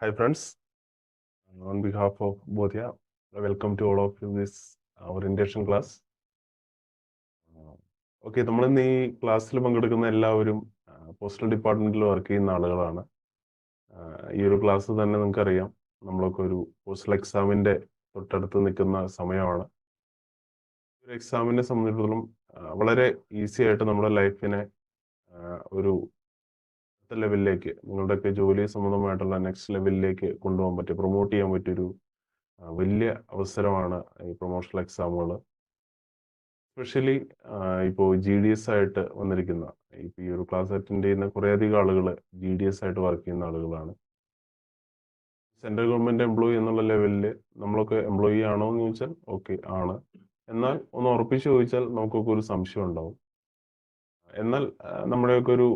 Hi friends, on behalf of Bodhya, welcome to all of you this orientation class. Okay, നമ്മൾ ഇന്ന് ഈ ക്ലാസ്സിൽ പങ്കെടുക്കുന്ന എല്ലാവരും പോസ്റ്റൽ ഡിപ്പാർട്ട്മെന്റിൽ വർക്ക് ചെയ്യുന്ന ആളുകളാണ്. ഈ ഒരു ക്ലാസ് തന്നെ നിങ്ങൾക്കറിയാം, നമ്മളൊക്കെ ഒരു പോസ്റ്റൽ എക്സാമിന്റെ തൊട്ടടുത്ത് നിൽക്കുന്ന സമയമാണ്. ഒരു എക്സാമിനെ സംബന്ധിച്ചിടത്തോളം വളരെ ഈസി ആയിട്ട് നമ്മുടെ ലൈഫിനെ ഒരു ലെവലിലേക്ക്, നിങ്ങളുടെയൊക്കെ ജോലി സംബന്ധമായിട്ടുള്ള നെക്സ്റ്റ് ലെവലിലേക്ക് കൊണ്ടുപോകാൻ പറ്റിയ, പ്രൊമോട്ട് ചെയ്യാൻ പറ്റിയൊരു വലിയ അവസരമാണ് ഈ പ്രൊമോഷണൽ എക്സാമുകൾ. എസ്പെഷ്യലി ഇപ്പോൾ GDS ആയിട്ട് വന്നിരിക്കുന്ന, ഇപ്പോൾ ഈ ഒരു ക്ലാസ് അറ്റൻഡ് ചെയ്യുന്ന കുറേയധികം ആളുകൾ GDS ആയിട്ട് വർക്ക് ചെയ്യുന്ന ആളുകളാണ്. സെൻട്രൽ ഗവൺമെന്റ് എംപ്ലോയി എന്നുള്ള ലെവലിൽ നമ്മളൊക്കെ എംപ്ലോയി ആണോ എന്ന് ചോദിച്ചാൽ ഓക്കെ ആണ്. എന്നാൽ ഒന്ന് ഉറപ്പിച്ച് ചോദിച്ചാൽ നമുക്കൊക്കെ ഒരു സംശയം ഉണ്ടാവും. എന്നാൽ നമ്മുടെയൊക്കെ ഒരു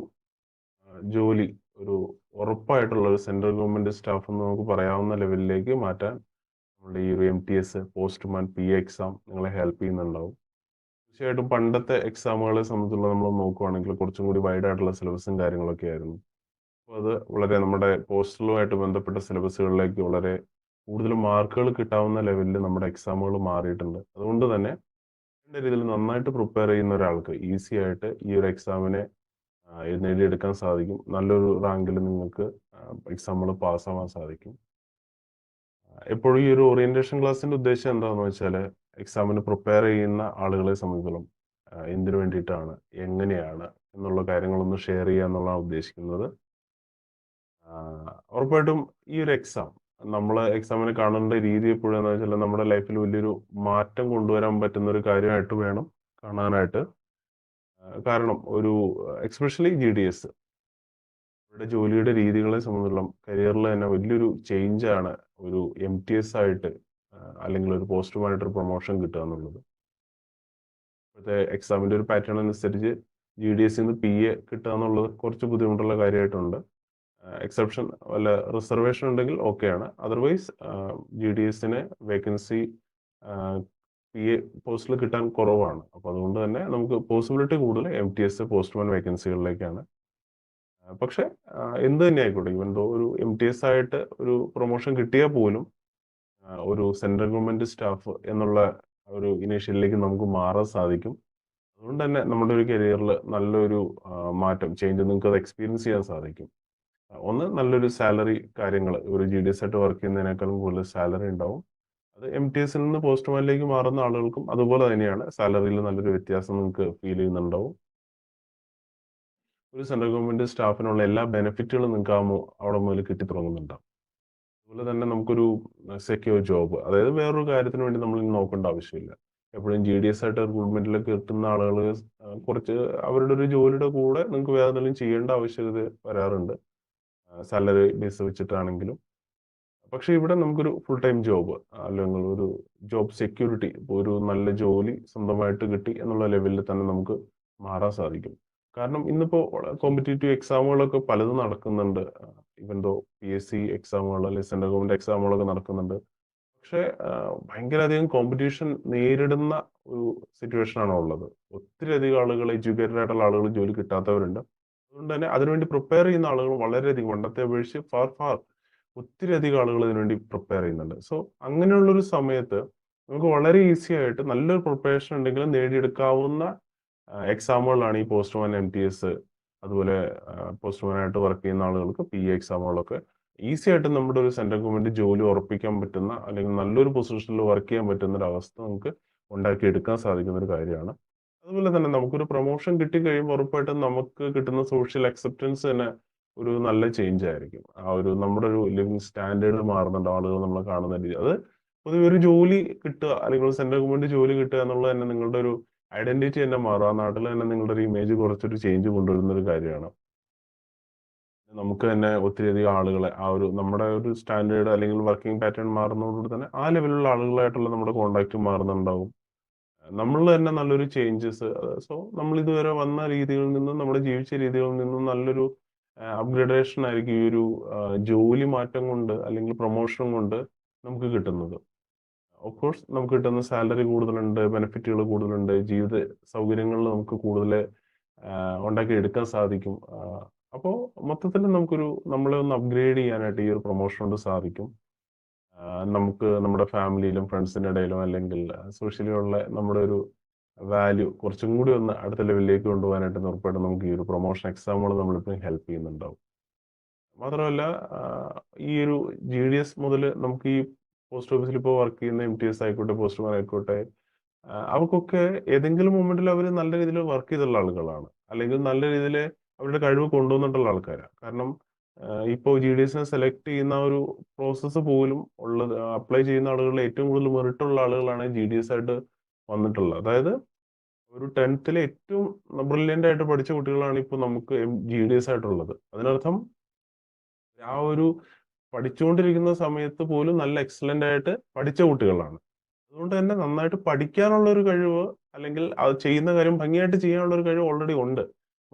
ജോലി ഒരു ഉറപ്പായിട്ടുള്ള ഒരു സെൻട്രൽ ഗവൺമെന്റ് സ്റ്റാഫ് എന്ന് നമുക്ക് പറയാവുന്ന ലെവലിലേക്ക് മാറ്റാൻ നമ്മുടെ ഈ ഒരു MTS പോസ്റ്റ്മാൻ PA എക്സാം നിങ്ങളെ ഹെൽപ്പ് ചെയ്യുന്നുണ്ടാവും. തീർച്ചയായിട്ടും പണ്ടത്തെ എക്സാമുകളെ സംബന്ധിച്ചുള്ള നമ്മൾ നോക്കുവാണെങ്കിൽ കുറച്ചും കൂടി വൈഡ് ആയിട്ടുള്ള സിലബസും കാര്യങ്ങളൊക്കെ ആയിരുന്നു. അപ്പോൾ അത് വളരെ നമ്മുടെ പോസ്റ്റലുമായിട്ട് ബന്ധപ്പെട്ട സിലബസുകളിലേക്ക് വളരെ കൂടുതൽ മാർക്കുകൾ കിട്ടാവുന്ന ലെവലിൽ നമ്മുടെ എക്സാമുകൾ മാറിയിട്ടുണ്ട്. അതുകൊണ്ട് തന്നെ എൻ്റെ രീതിയിൽ നന്നായിട്ട് പ്രിപ്പയർ ചെയ്യുന്ന ഒരാൾക്ക് ഈസി ആയിട്ട് ഈ ഒരു എക്സാമിനെ നേടിയെടുക്കാൻ സാധിക്കും. നല്ലൊരു റാങ്കിൽ നിങ്ങൾക്ക് എക്സാമുകൾ പാസ്സാവാൻ സാധിക്കും. എപ്പോഴും ഈ ഒരു ഓറിയന്റേഷൻ ക്ലാസ്സിന്റെ ഉദ്ദേശം എന്താണെന്ന് വെച്ചാൽ, എക്സാമിന് പ്രിപ്പയർ ചെയ്യുന്ന ആളുകളെ സംബന്ധിച്ചിടത്തോളം എന്തിനു വേണ്ടിയിട്ടാണ്, എങ്ങനെയാണ് എന്നുള്ള കാര്യങ്ങളൊന്ന് ഷെയർ ചെയ്യുക എന്നുള്ളതാണ് ഉദ്ദേശിക്കുന്നത്. ഉറപ്പായിട്ടും ഈ ഒരു എക്സാം, നമ്മൾ എക്സാമിന് കാണേണ്ട രീതി എപ്പോഴാന്ന് വെച്ചാൽ നമ്മുടെ ലൈഫിൽ വലിയൊരു മാറ്റം കൊണ്ടുവരാൻ പറ്റുന്ന ഒരു കാര്യമായിട്ട് വേണം കാണാനായിട്ട്. കാരണം ഒരു എക്സ്പെഷ്യലി GDS അവരുടെ ജോലിയുടെ രീതികളെ സംബന്ധിച്ചിടത്തോളം കരിയറിൽ തന്നെ വലിയൊരു ചേഞ്ച് ആണ് ഒരു MTS ആയിട്ട് അല്ലെങ്കിൽ ഒരു പോസ്റ്റ്മാനായിട്ട് ഒരു പ്രൊമോഷൻ കിട്ടുക എന്നുള്ളത്. ഇപ്പോഴത്തെ എക്സാമിന്റെ ഒരു പാറ്റേൺ അനുസരിച്ച് GDS PA കിട്ടുക എന്നുള്ളത് കുറച്ച് ബുദ്ധിമുട്ടുള്ള കാര്യമായിട്ടുണ്ട്. എക്സെപ്ഷൻ വല്ല റിസർവേഷൻ ഉണ്ടെങ്കിൽ ഓക്കെയാണ്. അതർവൈസ് GDSന് വേക്കൻസി PA പോസ്റ്റിൽ കിട്ടാൻ കുറവാണ്. അപ്പോൾ അതുകൊണ്ട് തന്നെ നമുക്ക് പോസിബിലിറ്റി കൂടുതൽ MTS പോസ്റ്റ്മാൻ വേക്കൻസികളിലേക്കാണ്. പക്ഷെ എന്ത് തന്നെ ആയിക്കോട്ടെ, ഈവൻ ദോ ഒരു MTS ആയിട്ട് ഒരു പ്രൊമോഷൻ കിട്ടിയാൽ പോലും ഒരു സെൻട്രൽ ഗവൺമെന്റ് സ്റ്റാഫ് എന്നുള്ള ഒരു ഇനീഷ്യലിലേക്ക് നമുക്ക് മാറാൻ സാധിക്കും. അതുകൊണ്ട് തന്നെ നമ്മുടെ ഒരു കരിയറിൽ നല്ലൊരു മാറ്റം, ചേഞ്ച് നിങ്ങൾക്ക് അത് എക്സ്പീരിയൻസ് ചെയ്യാൻ സാധിക്കും. ഒന്ന്, നല്ലൊരു സാലറി കാര്യങ്ങൾ, ഒരു GDS ആയിട്ട് വർക്ക് ചെയ്യുന്നതിനേക്കാളും കൂടുതൽ സാലറി ഉണ്ടാവും. അത് MTSൽ നിന്ന് പോസ്റ്റ്മാനിലേക്ക് മാറുന്ന ആളുകൾക്കും അതുപോലെ തന്നെയാണ്. സാലറിയിൽ നല്ലൊരു വ്യത്യാസം നിങ്ങൾക്ക് ഫീൽ ചെയ്യുന്നുണ്ടാവും. ഒരു സെൻട്രൽ ഗവൺമെന്റ് സ്റ്റാഫിനുള്ള എല്ലാ ബെനിഫിറ്റുകളും നിങ്ങൾക്ക് അവിടെ മുതൽ കിട്ടി തുടങ്ങുന്നുണ്ടാവും. അതുപോലെ തന്നെ നമുക്കൊരു സെക്യൂർ ജോബ്, അതായത് വേറൊരു കാര്യത്തിന് വേണ്ടി നമ്മൾ നോക്കേണ്ട ആവശ്യമില്ല. എപ്പോഴും GDS ആയിട്ട് റിക്രൂട്ട്മെന്റിലേക്ക് എത്തുന്ന ആളുകൾ കുറച്ച് അവരുടെ ഒരു ജോലിയുടെ കൂടെ നിങ്ങൾക്ക് വേറെ എന്തെങ്കിലും ചെയ്യേണ്ട ആവശ്യകത വരാറുണ്ട്, സാലറി ബേസ് വെച്ചിട്ടാണെങ്കിലും. പക്ഷെ ഇവിടെ നമുക്കൊരു ഫുൾ ടൈം ജോബ് അല്ലെങ്കിൽ ഒരു ജോബ് സെക്യൂരിറ്റി, ഒരു നല്ല ജോലി സ്വന്തമായിട്ട് കിട്ടി എന്നുള്ള ലെവലിൽ തന്നെ നമുക്ക് മാറാൻ സാധിക്കും. കാരണം ഇന്നിപ്പോ കോമ്പറ്റേറ്റീവ് എക്സാമുകളൊക്കെ പലതും നടക്കുന്നുണ്ട്. ഇവൻ ദോ PSC എക്സാമുകൾ അല്ലെങ്കിൽ സെൻട്രൽ ഗവൺമെന്റ് എക്സാമുകളൊക്കെ നടക്കുന്നുണ്ട്. പക്ഷെ ഭയങ്കര അധികം കോമ്പറ്റീഷൻ നേരിടുന്ന ഒരു സിറ്റുവേഷൻ ആണ് ഉള്ളത്. ഒത്തിരി അധികം ആളുകൾ, എഡ്യൂക്കേറ്റഡ് ആയിട്ടുള്ള ആളുകൾ ജോലി കിട്ടാത്തവരുണ്ട്. അതുകൊണ്ട് തന്നെ അതിനുവേണ്ടി പ്രിപ്പയർ ചെയ്യുന്ന ആളുകൾ വളരെയധികം, പണ്ടത്തെ അപേക്ഷിച്ച് ഫാർ ഒത്തിരി അധികം ആളുകൾ ഇതിനുവേണ്ടി പ്രിപ്പയർ ചെയ്യുന്നുണ്ട്. സോ അങ്ങനെയുള്ളൊരു സമയത്ത് നമുക്ക് വളരെ ഈസി ആയിട്ട് നല്ലൊരു പ്രിപ്പറേഷൻ ഉണ്ടെങ്കിൽ നേടിയെടുക്കാവുന്ന എക്സാമുകളാണ് ഈ പോസ്റ്റ്മാൻ MTS, അതുപോലെ പോസ്റ്റ്മാനായിട്ട് വർക്ക് ചെയ്യുന്ന ആളുകൾക്ക് PA എക്സാമുകളൊക്കെ. ഈസി ആയിട്ട് നമ്മുടെ ഒരു സെൻട്രൽ ഗവൺമെന്റ് ജോലി ഉറപ്പിക്കാൻ പറ്റുന്ന അല്ലെങ്കിൽ നല്ലൊരു പൊസിഷനിൽ വർക്ക് ചെയ്യാൻ പറ്റുന്ന ഒരു അവസ്ഥ നമുക്ക് ഉണ്ടാക്കിയെടുക്കാൻ സാധിക്കുന്ന ഒരു കാര്യമാണ്. അതുപോലെ തന്നെ നമുക്കൊരു പ്രൊമോഷൻ കിട്ടിക്കഴിയുമ്പോൾ ഉറപ്പായിട്ടും നമുക്ക് കിട്ടുന്ന സോഷ്യൽ അക്സെപ്റ്റൻസ് തന്നെ ഒരു നല്ല ചേഞ്ച് ആയിരിക്കും. ആ ഒരു നമ്മുടെ ഒരു ലിവിങ് സ്റ്റാൻഡേർഡ് മാറുന്നുണ്ട്, ആളുകൾ നമ്മളെ കാണുന്ന രീതി. അത് പൊതുവെ ഒരു ജോലി കിട്ടുക അല്ലെങ്കിൽ സെൻട്രൽ ഗവൺമെന്റ് ജോലി കിട്ടുക എന്നുള്ളത് തന്നെ നിങ്ങളുടെ ഒരു ഐഡന്റിറ്റി തന്നെ മാറും. ആ നാട്ടിൽ തന്നെ നിങ്ങളുടെ ഒരു ഇമേജ് കുറച്ചൊരു ചേഞ്ച് കൊണ്ടുവരുന്ന ഒരു കാര്യമാണ്. നമുക്ക് തന്നെ ഒത്തിരിയധികം ആളുകളെ ആ ഒരു നമ്മുടെ ഒരു സ്റ്റാൻഡേർഡ് അല്ലെങ്കിൽ വർക്കിംഗ് പാറ്റേൺ മാറുന്നതോടുകൂടി തന്നെ ആ ലെവലിലുള്ള ആളുകളായിട്ടുള്ള നമ്മുടെ കോണ്ടാക്ട് മാറുന്നുണ്ടാവും. നമ്മൾ തന്നെ നല്ലൊരു ചേഞ്ചസ്, സോ നമ്മൾ ഇതുവരെ വന്ന രീതികളിൽ നിന്നും നമ്മുടെ ജീവിച്ച രീതികളിൽ നിന്നും നല്ലൊരു അപ്ഗ്രഡേഷൻ ആയിരിക്കും ഈ ഒരു ജോലി മാറ്റം കൊണ്ട് അല്ലെങ്കിൽ പ്രൊമോഷൻ കൊണ്ട് നമുക്ക് കിട്ടുന്നത്. ഓഫ് കോഴ്സ് നമുക്ക് കിട്ടുന്ന സാലറി കൂടുതലുണ്ട്, ബെനിഫിറ്റുകൾ കൂടുതലുണ്ട്, ജീവിത സൗകര്യങ്ങളിൽ നമുക്ക് കൂടുതൽ ഉണ്ടാക്കി എടുക്കാൻ സാധിക്കും. അപ്പോൾ മൊത്തത്തിൽ നമ്മളെ ഒന്ന് അപ്ഗ്രേഡ് ചെയ്യാനായിട്ട് ഈ ഒരു പ്രൊമോഷൻ കൊണ്ട് സാധിക്കും. നമുക്ക് നമ്മുടെ ഫാമിലിയിലും ഫ്രണ്ട്സിന്റെ ഇടയിലും അല്ലെങ്കിൽ സോഷ്യലി ഉള്ള നമ്മുടെ ഒരു വാല്യൂ കുറച്ചും കൂടി ഒന്ന് അടുത്ത ലെവലിലേക്ക് കൊണ്ടുപോകാനായിട്ട് ഉറപ്പായിട്ടും നമുക്ക് ഈ ഒരു പ്രൊമോഷൻ എക്സാമുകൾ നമ്മളിപ്പോൾ ഹെൽപ്പ് ചെയ്യുന്നുണ്ടാവും. മാത്രമല്ല ഈ ഒരു GDS മുതൽ നമുക്ക് ഈ പോസ്റ്റ് ഓഫീസിൽ ഇപ്പോൾ വർക്ക് ചെയ്യുന്ന MTS ആയിക്കോട്ടെ, പോസ്റ്റ്മാൻ ആയിക്കോട്ടെ, അവർക്കൊക്കെ ഏതെങ്കിലും മൊമെന്റിൽ അവർ നല്ല രീതിയിൽ വർക്ക് ചെയ്തുള്ള ആളുകളാണ്, അല്ലെങ്കിൽ നല്ല രീതിയിൽ അവരുടെ കഴിവ് കൊണ്ടുവന്നിട്ടുള്ള ആൾക്കാരാണ്. കാരണം ഇപ്പോൾ GDSനെ സെലക്ട് ചെയ്യുന്ന ആ ഒരു പ്രോസസ്സ് പോലും ഉള്ളത്, അപ്ലൈ ചെയ്യുന്ന ആളുകളിൽ ഏറ്റവും കൂടുതൽ മെറിറ്റുള്ള ആളുകളാണ് GDS ആയിട്ട് വന്നിട്ടുള്ളത്. അതായത് ഒരു 10th ഏറ്റവും ബ്രില്യൻ്റ് ആയിട്ട് പഠിച്ച കുട്ടികളാണ് ഇപ്പോൾ നമുക്ക് GDS ആയിട്ടുള്ളത്. അതിനർത്ഥം ആ ഒരു പഠിച്ചുകൊണ്ടിരിക്കുന്ന സമയത്ത് പോലും നല്ല എക്സലന്റ് ആയിട്ട് പഠിച്ച കുട്ടികളാണ്. അതുകൊണ്ട് തന്നെ നന്നായിട്ട് പഠിക്കാനുള്ള ഒരു കഴിവ്, അല്ലെങ്കിൽ അത് ചെയ്യുന്ന കാര്യം ഭംഗിയായിട്ട് ചെയ്യാനുള്ള ഒരു കഴിവ് ഓൾറെഡി ഉണ്ട്.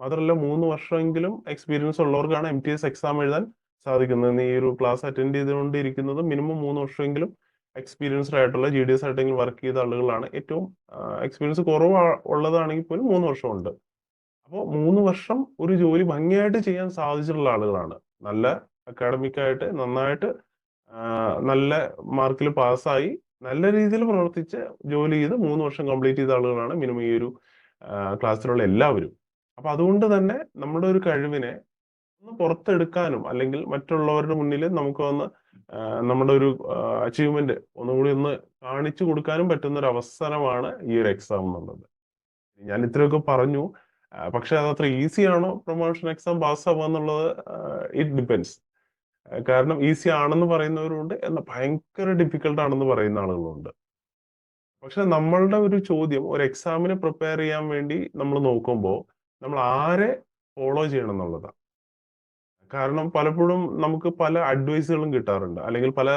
മാത്രമല്ല 3 വർഷമെങ്കിലും എക്സ്പീരിയൻസ് ഉള്ളവർക്കാണ് MTS എക്സാം എഴുതാൻ സാധിക്കുന്നത്. നീ ഈ ഒരു ക്ലാസ് അറ്റൻഡ് ചെയ്തുകൊണ്ടിരിക്കുന്നത് മിനിമം 3 വർഷമെങ്കിലും എക്സ്പീരിയൻസ്ഡ് ആയിട്ടുള്ള GDS ആയിട്ടെങ്കിലും വർക്ക് ചെയ്ത ആളുകളാണ്. ഏറ്റവും എക്സ്പീരിയൻസ് കുറവ് ഉള്ളതാണെങ്കിൽ പോലും 3 വർഷമുണ്ട്. അപ്പോൾ 3 വർഷം ഒരു ജോലി ഭംഗിയായിട്ട് ചെയ്യാൻ സാധിച്ചിട്ടുള്ള ആളുകളാണ്. നല്ല അക്കാഡമിക് ആയിട്ട് നന്നായിട്ട് നല്ല മാർക്കിൽ പാസ്സായി നല്ല രീതിയിൽ പ്രവർത്തിച്ച് ജോലി ചെയ്ത് 3 വർഷം കംപ്ലീറ്റ് ചെയ്ത ആളുകളാണ് മിനിമം ഈ ഒരു ക്ലാസ്സിലുള്ള എല്ലാവരും. അപ്പൊ അതുകൊണ്ട് തന്നെ നമ്മുടെ ഒരു കഴിവിനെ ഒന്ന് പുറത്തെടുക്കാനും, അല്ലെങ്കിൽ മറ്റുള്ളവരുടെ മുന്നിൽ നമുക്ക് വന്ന് നമ്മുടെ ഒരു അച്ചീവ്മെന്റ് ഒന്നുകൂടി ഒന്ന് കാണിച്ചു കൊടുക്കാനും പറ്റുന്ന ഒരു അവസരമാണ് ഈ ഒരു എക്സാം എന്നുള്ളത്. ഞാൻ ഇത്രയൊക്കെ പറഞ്ഞു, പക്ഷെ അത് അത്ര ഈസി ആണോ പ്രൊമോഷൻ എക്സാം പാസ്സാവുക എന്നുള്ളത്? It depends. കാരണം ഈസി ആണെന്ന് പറയുന്നവരുണ്ട്, എന്നാൽ ഭയങ്കര ഡിഫിക്കൽട്ട് ആണെന്ന് പറയുന്ന ആളുകളുണ്ട്. പക്ഷെ നമ്മളുടെ ഒരു ചോദ്യം, ഒരു എക്സാമിന് പ്രിപ്പയർ ചെയ്യാൻ വേണ്ടി നമ്മൾ നോക്കുമ്പോൾ നമ്മൾ ആരെ ഫോളോ ചെയ്യണം എന്നുള്ളതാണ്. കാരണം പലപ്പോഴും നമുക്ക് പല അഡ്വൈസുകളും കിട്ടാറുണ്ട്, അല്ലെങ്കിൽ പല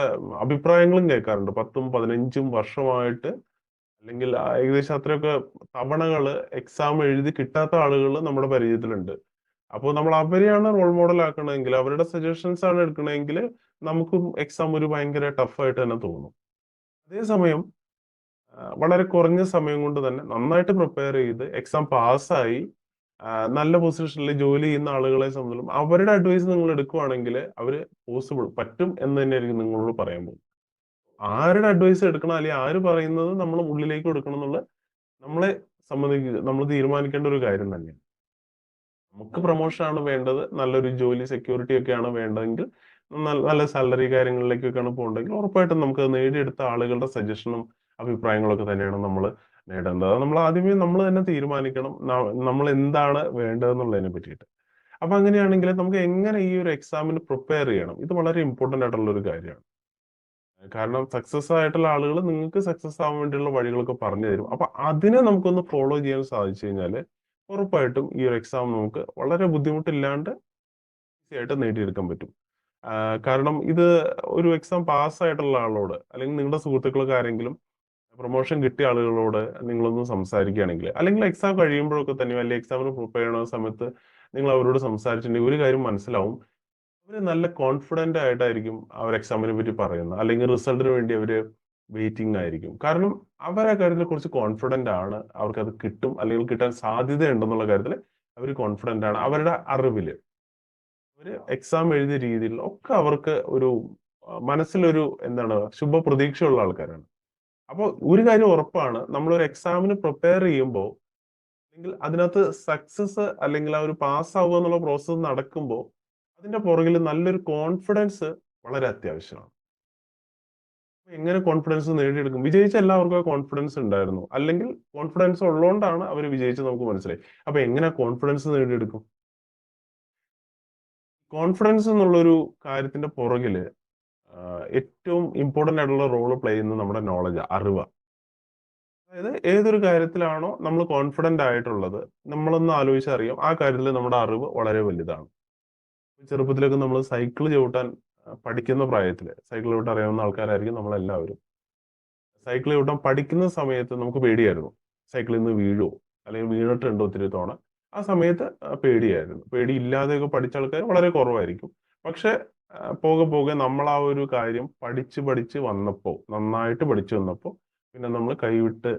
അഭിപ്രായങ്ങളും കേൾക്കാറുണ്ട്. 10-15 വർഷമായിട്ട്, അല്ലെങ്കിൽ ഏകദേശം അത്രയൊക്കെ തവണകള് എക്സാം എഴുതി കിട്ടാത്ത ആളുകൾ നമ്മുടെ പരിചയത്തിലുണ്ട്. അപ്പോൾ നമ്മൾ അവരെയാണ് റോൾ മോഡൽ ആക്കണമെങ്കിൽ, അവരുടെ സജഷൻസ് ആണ് എടുക്കണമെങ്കിൽ, നമുക്കും എക്സാം ഒരു ഭയങ്കര ടഫായിട്ട് തന്നെ തോന്നും. അതേസമയം വളരെ കുറഞ്ഞ സമയം കൊണ്ട് തന്നെ നന്നായിട്ട് പ്രിപ്പയർ ചെയ്ത് എക്സാം പാസ്സായി നല്ല പൊസിഷനിൽ ജോലി ചെയ്യുന്ന ആളുകളെ സംബന്ധിച്ചും അവരുടെ അഡ്വൈസ് നിങ്ങൾ എടുക്കുവാണെങ്കിൽ അവർ പോസിബിൾ പറ്റും എന്ന് തന്നെയായിരിക്കും നിങ്ങളോട് പറയാൻ പോകും. ആരുടെ അഡ്വൈസ് എടുക്കണം, അല്ലെങ്കിൽ ആര് പറയുന്നത് നമ്മൾ ഉള്ളിലേക്ക് എടുക്കണം എന്നുള്ള നമ്മളെ സംബന്ധിച്ച് നമ്മൾ തീരുമാനിക്കേണ്ട ഒരു കാര്യം തന്നെയാണ്. നമുക്ക് പ്രൊമോഷൻ ആണ് വേണ്ടത്, നല്ലൊരു ജോലി സെക്യൂരിറ്റി ഒക്കെയാണ് വേണ്ടതെങ്കിൽ, നല്ല സാലറി കാര്യങ്ങളിലേക്കൊക്കെയാണ് പോകേണ്ടതെങ്കിൽ, ഉറപ്പായിട്ടും നമുക്ക് അത് നേടിയെടുത്ത ആളുകളുടെ സജഷനും അഭിപ്രായങ്ങളൊക്കെ തന്നെയാണ് നമ്മൾ നേടേണ്ടത്. അത് നമ്മൾ ആദ്യമേ നമ്മൾ തന്നെ തീരുമാനിക്കണം നമ്മൾ എന്താണ് വേണ്ടതെന്നുള്ളതിനെ പറ്റിയിട്ട്. അപ്പൊ അങ്ങനെയാണെങ്കിൽ നമുക്ക് എങ്ങനെ ഈ ഒരു എക്സാമിന് പ്രിപ്പയർ ചെയ്യണം, ഇത് വളരെ ഇമ്പോർട്ടന്റ് ആയിട്ടുള്ള ഒരു കാര്യമാണ്. കാരണം സക്സസ് ആയിട്ടുള്ള ആളുകൾ നിങ്ങൾക്ക് സക്സസ് ആവാൻ വേണ്ടിയുള്ള വഴികളൊക്കെ പറഞ്ഞു തരും. അപ്പൊ അതിനെ നമുക്കൊന്ന് ഫോളോ ചെയ്യാൻ സാധിച്ചു കഴിഞ്ഞാൽ ഉറപ്പായിട്ടും ഈ ഒരു എക്സാം നമുക്ക് വളരെ ബുദ്ധിമുട്ടില്ലാണ്ട് ഈസി ആയിട്ട് നേടിയെടുക്കാൻ പറ്റും. കാരണം ഇത് ഒരു എക്സാം പാസ്സായിട്ടുള്ള ആളോട്, അല്ലെങ്കിൽ നിങ്ങളുടെ സുഹൃത്തുക്കൾക്ക് ആരെങ്കിലും പ്രൊമോഷൻ കിട്ടിയ ആളുകളോട് നിങ്ങളൊന്ന് സംസാരിക്കുകയാണെങ്കിൽ, അല്ലെങ്കിൽ എക്സാം കഴിയുമ്പോഴൊക്കെ തന്നെ, അല്ലെങ്കിൽ എക്സാമിന് പ്രിപ്പയർ ചെയ്യുന്ന സമയത്ത് നിങ്ങൾ അവരോട് സംസാരിച്ചിട്ടുണ്ടെങ്കിൽ ഒരു കാര്യം മനസ്സിലാവും. അവര് നല്ല കോൺഫിഡന്റ് ആയിട്ടായിരിക്കും അവർ എക്സാമിനെ പറ്റി പറയുന്നത്, അല്ലെങ്കിൽ റിസൾട്ടിന് വേണ്ടി അവര് വെയിറ്റിംഗ് ആയിരിക്കും. കാരണം അവർ ആ കാര്യത്തിൽ കുറച്ച് കോൺഫിഡന്റ് ആണ്, അവർക്ക് അത് കിട്ടും അല്ലെങ്കിൽ കിട്ടാൻ സാധ്യതയുണ്ടെന്നുള്ള കാര്യത്തിൽ അവർ കോൺഫിഡന്റ് ആണ്. അവരുടെ അറിവില് അവര് എക്സാം എഴുതിയ രീതിയിൽ ഒക്കെ അവർക്ക് ഒരു മനസ്സിലൊരു എന്താണ് ശുഭപ്രതീക്ഷയുള്ള ആൾക്കാരാണ്. അപ്പോൾ ഒരു കാര്യം ഉറപ്പാണ്, നമ്മളൊരു എക്സാമിന് പ്രിപ്പയർ ചെയ്യുമ്പോൾ, അല്ലെങ്കിൽ അതിനകത്ത് സക്സസ് അല്ലെങ്കിൽ ആ ഒരു പാസ് ആവുക എന്നുള്ള പ്രോസസ്സ് നടക്കുമ്പോൾ അതിന്റെ പുറകിൽ നല്ലൊരു കോൺഫിഡൻസ് വളരെ അത്യാവശ്യമാണ്. എങ്ങനെ കോൺഫിഡൻസ് നേടിയെടുക്കും? വിജയിച്ച എല്ലാവർക്കും കോൺഫിഡൻസ് ഉണ്ടായിരുന്നു, അല്ലെങ്കിൽ കോൺഫിഡൻസ് ഉള്ളതുകൊണ്ടാണ് അവർ വിജയിച്ചത്, നമുക്ക് മനസ്സിലായി. അപ്പൊ എങ്ങനെ കോൺഫിഡൻസ് നേടിയെടുക്കും? കോൺഫിഡൻസ് എന്നുള്ളൊരു കാര്യത്തിന്റെ പുറകില് ഏറ്റവും ഇമ്പോർട്ടന്റ് ആയിട്ടുള്ള റോള് പ്ലേ ചെയ്യുന്നത് നമ്മുടെ നോളജ്, അറിവ്. അതായത് ഏതൊരു കാര്യത്തിലാണോ നമ്മൾ കോൺഫിഡന്റ് ആയിട്ടുള്ളത്, നമ്മളൊന്ന് ആലോചിച്ചറിയാം ആ കാര്യത്തിൽ നമ്മുടെ അറിവ് വളരെ വലുതാണ്. ചെറുപ്പത്തിലൊക്കെ നമ്മൾ സൈക്കിൾ ചവിട്ടാൻ പഠിക്കുന്ന പ്രായത്തില് സൈക്കിൾ ചവിട്ടാൻ അറിയാവുന്ന ആൾക്കാരായിരിക്കും നമ്മളെല്ലാവരും. സൈക്കിൾ ചവിട്ടാൻ പഠിക്കുന്ന സമയത്ത് നമുക്ക് പേടിയായിരുന്നു, സൈക്കിളിൽ നിന്ന് വീഴുമോ, അല്ലെങ്കിൽ വീണിട്ടുണ്ടോ ഒത്തിരി തവണ. ആ സമയത്ത് പേടിയായിരുന്നു. പേടിയില്ലാതെയൊക്കെ പഠിച്ച ആൾക്കാർ വളരെ കുറവായിരിക്കും. പക്ഷെ പോകെ പോകെ നമ്മൾ ആ ഒരു കാര്യം പഠിച്ച് പഠിച്ച് വന്നപ്പോൾ, നന്നായിട്ട് പഠിച്ചു വന്നപ്പോൾ, പിന്നെ നമ്മൾ കൈവിട്ട്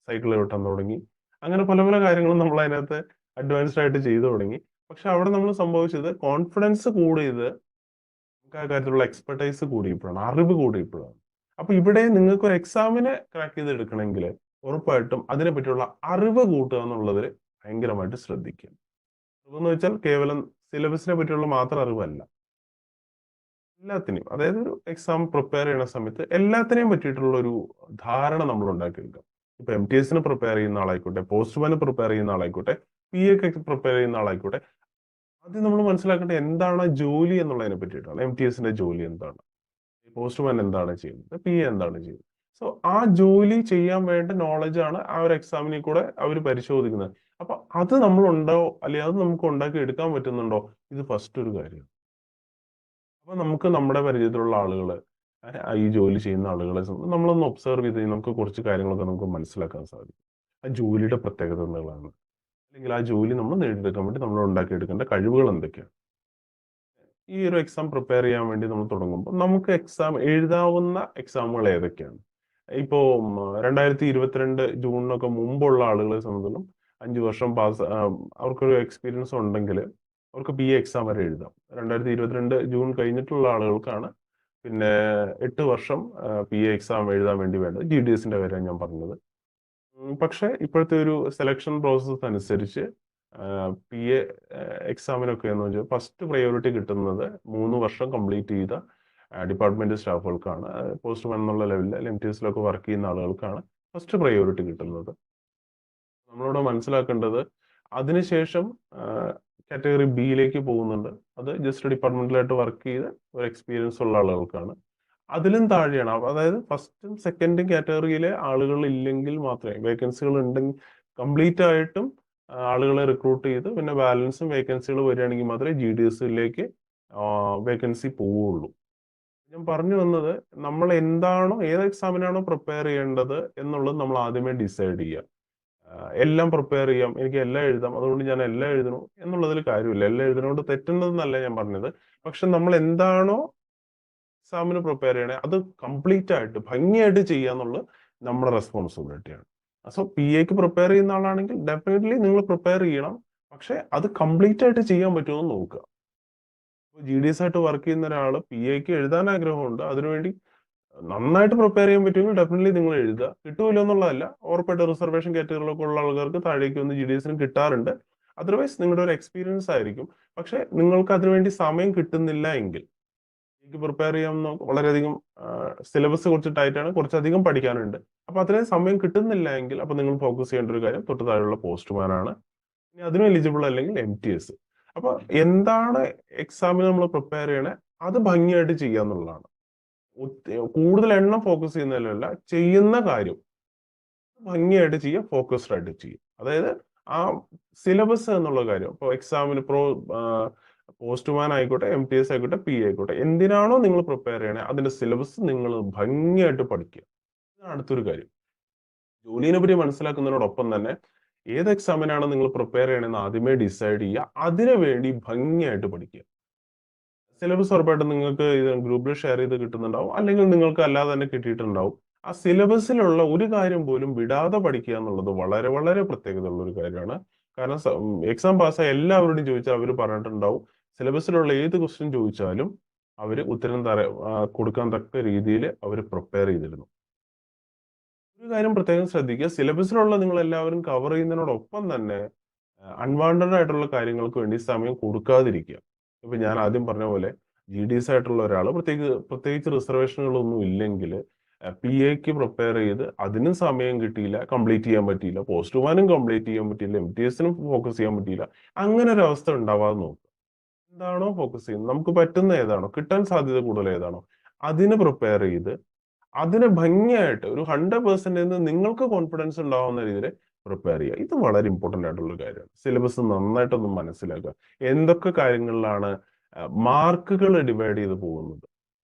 സൈക്കിൾ ചവിട്ടാൻ തുടങ്ങി. അങ്ങനെ പല പല കാര്യങ്ങളും നമ്മൾ അതിനകത്ത് അഡ്വാൻസ്ഡ് ആയിട്ട് ചെയ്തു തുടങ്ങി. പക്ഷെ അവിടെ നമ്മൾ സംഭവിച്ചത് കോൺഫിഡൻസ് കൂടിയത് നമുക്ക് ആ കാര്യത്തിലുള്ള എക്സ്പെർട്ടൈസ് കൂടിയപ്പോഴാണ്, അറിവ് കൂടിയപ്പോഴാണ്. അപ്പൊ ഇവിടെ നിങ്ങൾക്ക് ഒരു എക്സാമിനെ ക്രാക്ക് ചെയ്ത് എടുക്കണമെങ്കിൽ ഉറപ്പായിട്ടും അതിനെ പറ്റിയുള്ള അറിവ് കൂട്ടുക എന്നുള്ളതിൽ ഭയങ്കരമായിട്ട് ശ്രദ്ധിക്കുക. അറിവെന്ന് വെച്ചാൽ കേവലം സിലബസിനെ പറ്റിയുള്ള മാത്രം അറിവല്ല, എല്ലാത്തിനെയും. അതായത് ഒരു എക്സാം പ്രിപ്പയർ ചെയ്യുന്ന സമയത്ത് എല്ലാത്തിനെയും പറ്റിയിട്ടുള്ള ഒരു ധാരണ നമ്മൾ ഉണ്ടാക്കിയെടുക്കുക. ഇപ്പൊ MTS പ്രിപ്പയർ ചെയ്യുന്ന ആളായിക്കോട്ടെ, പോസ്റ്റ്മാന് പ്രിപ്പയർ ചെയ്യുന്ന ആളായിക്കോട്ടെ, PA പ്രിപ്പയർ ചെയ്യുന്ന ആളായിക്കോട്ടെ, ആദ്യം നമ്മൾ മനസ്സിലാക്കേണ്ടത് എന്താണ് ജോലി എന്നുള്ളതിനെ പറ്റിയിട്ടാണ്. MTS ജോലി എന്താണ്, പോസ്റ്റ്മാൻ എന്താണ് ചെയ്യുന്നത്, PA എന്താണ് ചെയ്യുന്നത്. സോ ആ ജോലി ചെയ്യാൻ വേണ്ട നോളജ് ആണ് ആ ഒരു എക്സാമിനെ കൂടെ അവർ പരിശോധിക്കുന്നത്. അപ്പൊ അത് നമ്മൾ ഉണ്ടോ, അല്ലെങ്കിൽ അത് നമുക്ക് ഉണ്ടാക്കി എടുക്കാൻ പറ്റുന്നുണ്ടോ, ഇത് ഫസ്റ്റ് ഒരു കാര്യം. അപ്പൊ നമുക്ക് നമ്മുടെ പരിചയത്തിലുള്ള ആളുകള്, ഈ ജോലി ചെയ്യുന്ന ആളുകളെ നമ്മളൊന്ന് ഒബ്സർവ് ചെയ്ത് നമുക്ക് കുറച്ച് കാര്യങ്ങളൊക്കെ നമുക്ക് മനസ്സിലാക്കാൻ സാധിക്കും. ആ ജോലിയുടെ പ്രത്യേകത എന്താണ്, അല്ലെങ്കിൽ ആ ജോലി നമ്മൾ നേടിയെടുക്കാൻ വേണ്ടി നമ്മൾ ഉണ്ടാക്കിയെടുക്കേണ്ട കഴിവുകൾ എന്തൊക്കെയാണ്. ഈ ഒരു എക്സാം പ്രിപ്പയർ ചെയ്യാൻ വേണ്ടി നമ്മൾ തുടങ്ങുമ്പോൾ നമുക്ക് എക്സാം എഴുതാവുന്ന എക്സാമുകൾ ഏതൊക്കെയാണ്. ഇപ്പോ 2022 ജൂണിനൊക്കെ മുമ്പുള്ള ആളുകളെ സംബന്ധിച്ചിടത്തോളം 5 വർഷം അവർക്കൊരു എക്സ്പീരിയൻസ് ഉണ്ടെങ്കിൽ അവർക്ക് PA എക്സാം വരെ എഴുതാം. 2022 ജൂൺ കഴിഞ്ഞിട്ടുള്ള ആളുകൾക്കാണ് പിന്നെ 8 വർഷം PA എക്സാം എഴുതാൻ വേണ്ടി വേണ്ടത്. GDSന്റെ കാര്യം ഞാൻ പറഞ്ഞത്. പക്ഷെ ഇപ്പോഴത്തെ ഒരു സെലക്ഷൻ പ്രോസസ്സ് അനുസരിച്ച് PA എക്സാമിനൊക്കെ എന്ന് വെച്ചാൽ ഫസ്റ്റ് പ്രയോറിറ്റി കിട്ടുന്നത് 3 വർഷം കംപ്ലീറ്റ് ചെയ്ത ഡിപ്പാർട്ട്മെന്റ് സ്റ്റാഫുകൾക്കാണ്. പോസ്റ്റ്മാൻ എന്നുള്ള ലെവലിൽ MTSലൊക്കെ വർക്ക് ചെയ്യുന്ന ആളുകൾക്കാണ് ഫസ്റ്റ് പ്രയോറിറ്റി കിട്ടുന്നത്. നമ്മളിവിടെ മനസ്സിലാക്കേണ്ടത് അതിനുശേഷം കാറ്റഗറി ബിയിലേക്ക് പോകുന്നുണ്ട്. അത് ജസ്റ്റ് ഡിപ്പാർട്ട്മെന്റിലായിട്ട് വർക്ക് ചെയ്ത് ഒരു എക്സ്പീരിയൻസ് ഉള്ള ആളുകൾക്കാണ്. അതിലും താഴെയാണ്, അതായത് ഫസ്റ്റും സെക്കൻഡും കാറ്റഗറിയിലെ ആളുകൾ ഇല്ലെങ്കിൽ മാത്രമേ, വേക്കൻസികൾ ഉണ്ടെങ്കിൽ കംപ്ലീറ്റ് ആയിട്ടും ആളുകളെ റിക്രൂട്ട് ചെയ്ത് പിന്നെ ബാലൻസും വേക്കൻസികൾ വരികയാണെങ്കിൽ മാത്രമേ GDSലേക്ക് വേക്കൻസി പോവുള്ളൂ. ഞാൻ പറഞ്ഞു വന്നത്, നമ്മൾ എന്താണോ, ഏത് എക്സാമിനാണോ പ്രിപ്പയർ ചെയ്യേണ്ടത് എന്നുള്ളത് നമ്മൾ ആദ്യമേ ഡിസൈഡ് ചെയ്യുക. എല്ലാം പ്രിപ്പയർ ചെയ്യാം, എനിക്ക് എല്ലാം എഴുതാം, അതുകൊണ്ട് ഞാൻ എല്ലാം എഴുതണു എന്നുള്ളതിൽ കാര്യമില്ല. എല്ലാം എഴുതുന്നതുകൊണ്ട് തെറ്റുന്നതെന്നല്ല ഞാൻ പറഞ്ഞത്. പക്ഷെ നമ്മൾ എന്താണോ എക്സാമിന് പ്രിപ്പയർ ചെയ്യണേ അത് കംപ്ലീറ്റ് ആയിട്ട് ഭംഗിയായിട്ട് ചെയ്യുക എന്നുള്ളത് നമ്മുടെ റെസ്പോൺസിബിലിറ്റിയാണ്. സോ PA പ്രിപ്പയർ ചെയ്യുന്ന ആളാണെങ്കിൽ ഡെഫിനറ്റ്ലി നിങ്ങൾ പ്രിപ്പയർ ചെയ്യണം, പക്ഷെ അത് കംപ്ലീറ്റ് ആയിട്ട് ചെയ്യാൻ പറ്റുമോ എന്ന് നോക്കുക. GDS ആയിട്ട് വർക്ക് ചെയ്യുന്ന ഒരാൾ PA എഴുതാൻ ആഗ്രഹമുണ്ട്, അതിനുവേണ്ടി നന്നായിട്ട് പ്രിപ്പയർ ചെയ്യാൻ പറ്റുമെങ്കിൽ ഡെഫിനറ്റ്ലി നിങ്ങൾ എഴുതുക. കിട്ടൂല എന്നുള്ളതല്ല, ഉറപ്പായിട്ട് റിസർവേഷൻ കാറ്റഗറിയിലൊക്കെ ഉള്ള ആൾക്കാർക്ക് താഴേക്ക് വന്ന് GDSനും കിട്ടാറുണ്ട്. അതർവൈസ് നിങ്ങളുടെ ഒരു എക്സ്പീരിയൻസ് ആയിരിക്കും. പക്ഷെ നിങ്ങൾക്ക് അതിനുവേണ്ടി സമയം കിട്ടുന്നില്ല എങ്കിൽ, എനിക്ക് പ്രിപ്പയർ ചെയ്യാൻ വളരെയധികം സിലബസ് കുറച്ച് ടൈറ്റാണ്, കുറച്ചധികം പഠിക്കാനുണ്ട്, അപ്പൊ അത്രയും സമയം കിട്ടുന്നില്ല എങ്കിൽ അപ്പൊ നിങ്ങൾ ഫോക്കസ് ചെയ്യേണ്ട ഒരു കാര്യം തൊട്ട് താഴെയുള്ള പോസ്റ്റ്മാൻ ആണ്. ഇനി അതിനും എലിജിബിൾ അല്ലെങ്കിൽ MTS. അപ്പൊ എന്താണ് എക്സാമിന് നമ്മൾ പ്രിപ്പയർ ചെയ്യണേ അത് ഭംഗിയായിട്ട് ചെയ്യുക എന്നുള്ളതാണ്. കൂടുതൽ എണ്ണം ഫോക്കസ് ചെയ്യുന്നതിലല്ല, ചെയ്യുന്ന കാര്യം ഭംഗിയായിട്ട് ചെയ്യുക, ഫോക്കസ്ഡ് ആയിട്ട് ചെയ്യുക. അതായത് ആ സിലബസ് എന്നുള്ള കാര്യം, ഇപ്പോൾ എക്സാമിന് പോസ്റ്റ്മാൻ ആയിക്കോട്ടെ, MTS ആയിക്കോട്ടെ, PA ആയിക്കോട്ടെ, എന്തിനാണോ നിങ്ങൾ പ്രിപ്പയർ ചെയ്യണേ അതിന്റെ സിലബസ് നിങ്ങൾ ഭംഗിയായിട്ട് പഠിക്കുക. ഇതാണ് അടുത്തൊരു കാര്യം. ജോലിനെ പറ്റി മനസ്സിലാക്കുന്നതിനോടൊപ്പം തന്നെ ഏത് എക്സാമിനാണ് നിങ്ങൾ പ്രിപ്പയർ ചെയ്യണമെന്ന് ആദ്യമേ ഡിസൈഡ് ചെയ്യുക, അതിനു വേണ്ടി ഭംഗിയായിട്ട് പഠിക്കുക. സിലബസ് ഉറപ്പായിട്ടും നിങ്ങൾക്ക് ഇത് ഗ്രൂപ്പിൽ ഷെയർ ചെയ്ത് കിട്ടുന്നുണ്ടാവും, അല്ലെങ്കിൽ നിങ്ങൾക്ക് അല്ലാതെ തന്നെ കിട്ടിയിട്ടുണ്ടാവും. ആ സിലബസിലുള്ള ഒരു കാര്യം പോലും വിടാതെ പഠിക്കുക എന്നുള്ളത് വളരെ വളരെ പ്രത്യേകത ഉള്ള ഒരു കാര്യമാണ്. കാരണം എക്സാം പാസ്സായ എല്ലാവരോടും ചോദിച്ചാൽ അവർ പറഞ്ഞിട്ടുണ്ടാവും, സിലബസിലുള്ള ഏത് ക്വസ്റ്റ്യൻ ചോദിച്ചാലും അവർ ഉത്തരം കൊടുക്കാൻ തക്ക രീതിയിൽ അവർ പ്രിപ്പയർ ചെയ്തിരുന്നു. ഒരു കാര്യം പ്രത്യേകം ശ്രദ്ധിക്കുക, സിലബസിലുള്ള നിങ്ങൾ എല്ലാവരും കവർ ചെയ്യുന്നതിനോടൊപ്പം തന്നെ അൺവാണ്ടഡ് ആയിട്ടുള്ള കാര്യങ്ങൾക്ക് വേണ്ടി സമയം കൊടുക്കാതിരിക്കുക. ഇപ്പൊ ഞാൻ ആദ്യം പറഞ്ഞ പോലെ GDS ആയിട്ടുള്ള ഒരാൾ പ്രത്യേകിച്ച് റിസർവേഷനുകളൊന്നും ഇല്ലെങ്കിൽ PA പ്രിപ്പയർ ചെയ്ത് അതിനും സമയം കിട്ടിയില്ല, കംപ്ലീറ്റ് ചെയ്യാൻ പറ്റിയില്ല, പോസ്റ്റ്മാനും കംപ്ലീറ്റ് ചെയ്യാൻ പറ്റിയില്ല, MTSനും ഫോക്കസ് ചെയ്യാൻ പറ്റിയില്ല, അങ്ങനെ ഒരു അവസ്ഥ ഉണ്ടാവാതെ നോക്കുക. എന്താണോ ഫോക്കസ് ചെയ്യുന്നത്, നമുക്ക് പറ്റുന്ന ഏതാണോ, കിട്ടാൻ സാധ്യത കൂടുതൽ ഏതാണോ അതിന് പ്രിപ്പയർ ചെയ്ത് അതിനെ ഭംഗിയായിട്ട് ഒരു 100% നിങ്ങൾക്ക് കോൺഫിഡൻസ് ഉണ്ടാവുന്ന രീതിയിൽ പ്രിപ്പയർ ചെയ്യുക. ഇത് വളരെ ഇമ്പോർട്ടന്റ് ആയിട്ടുള്ള ഒരു കാര്യമാണ്. സിലബസ് നന്നായിട്ടൊന്ന് മനസ്സിലാക്കുക, എന്തൊക്കെ കാര്യങ്ങളിലാണ് മാർക്കുകൾ ഡിവൈഡ് ചെയ്ത് പോകുന്നത്.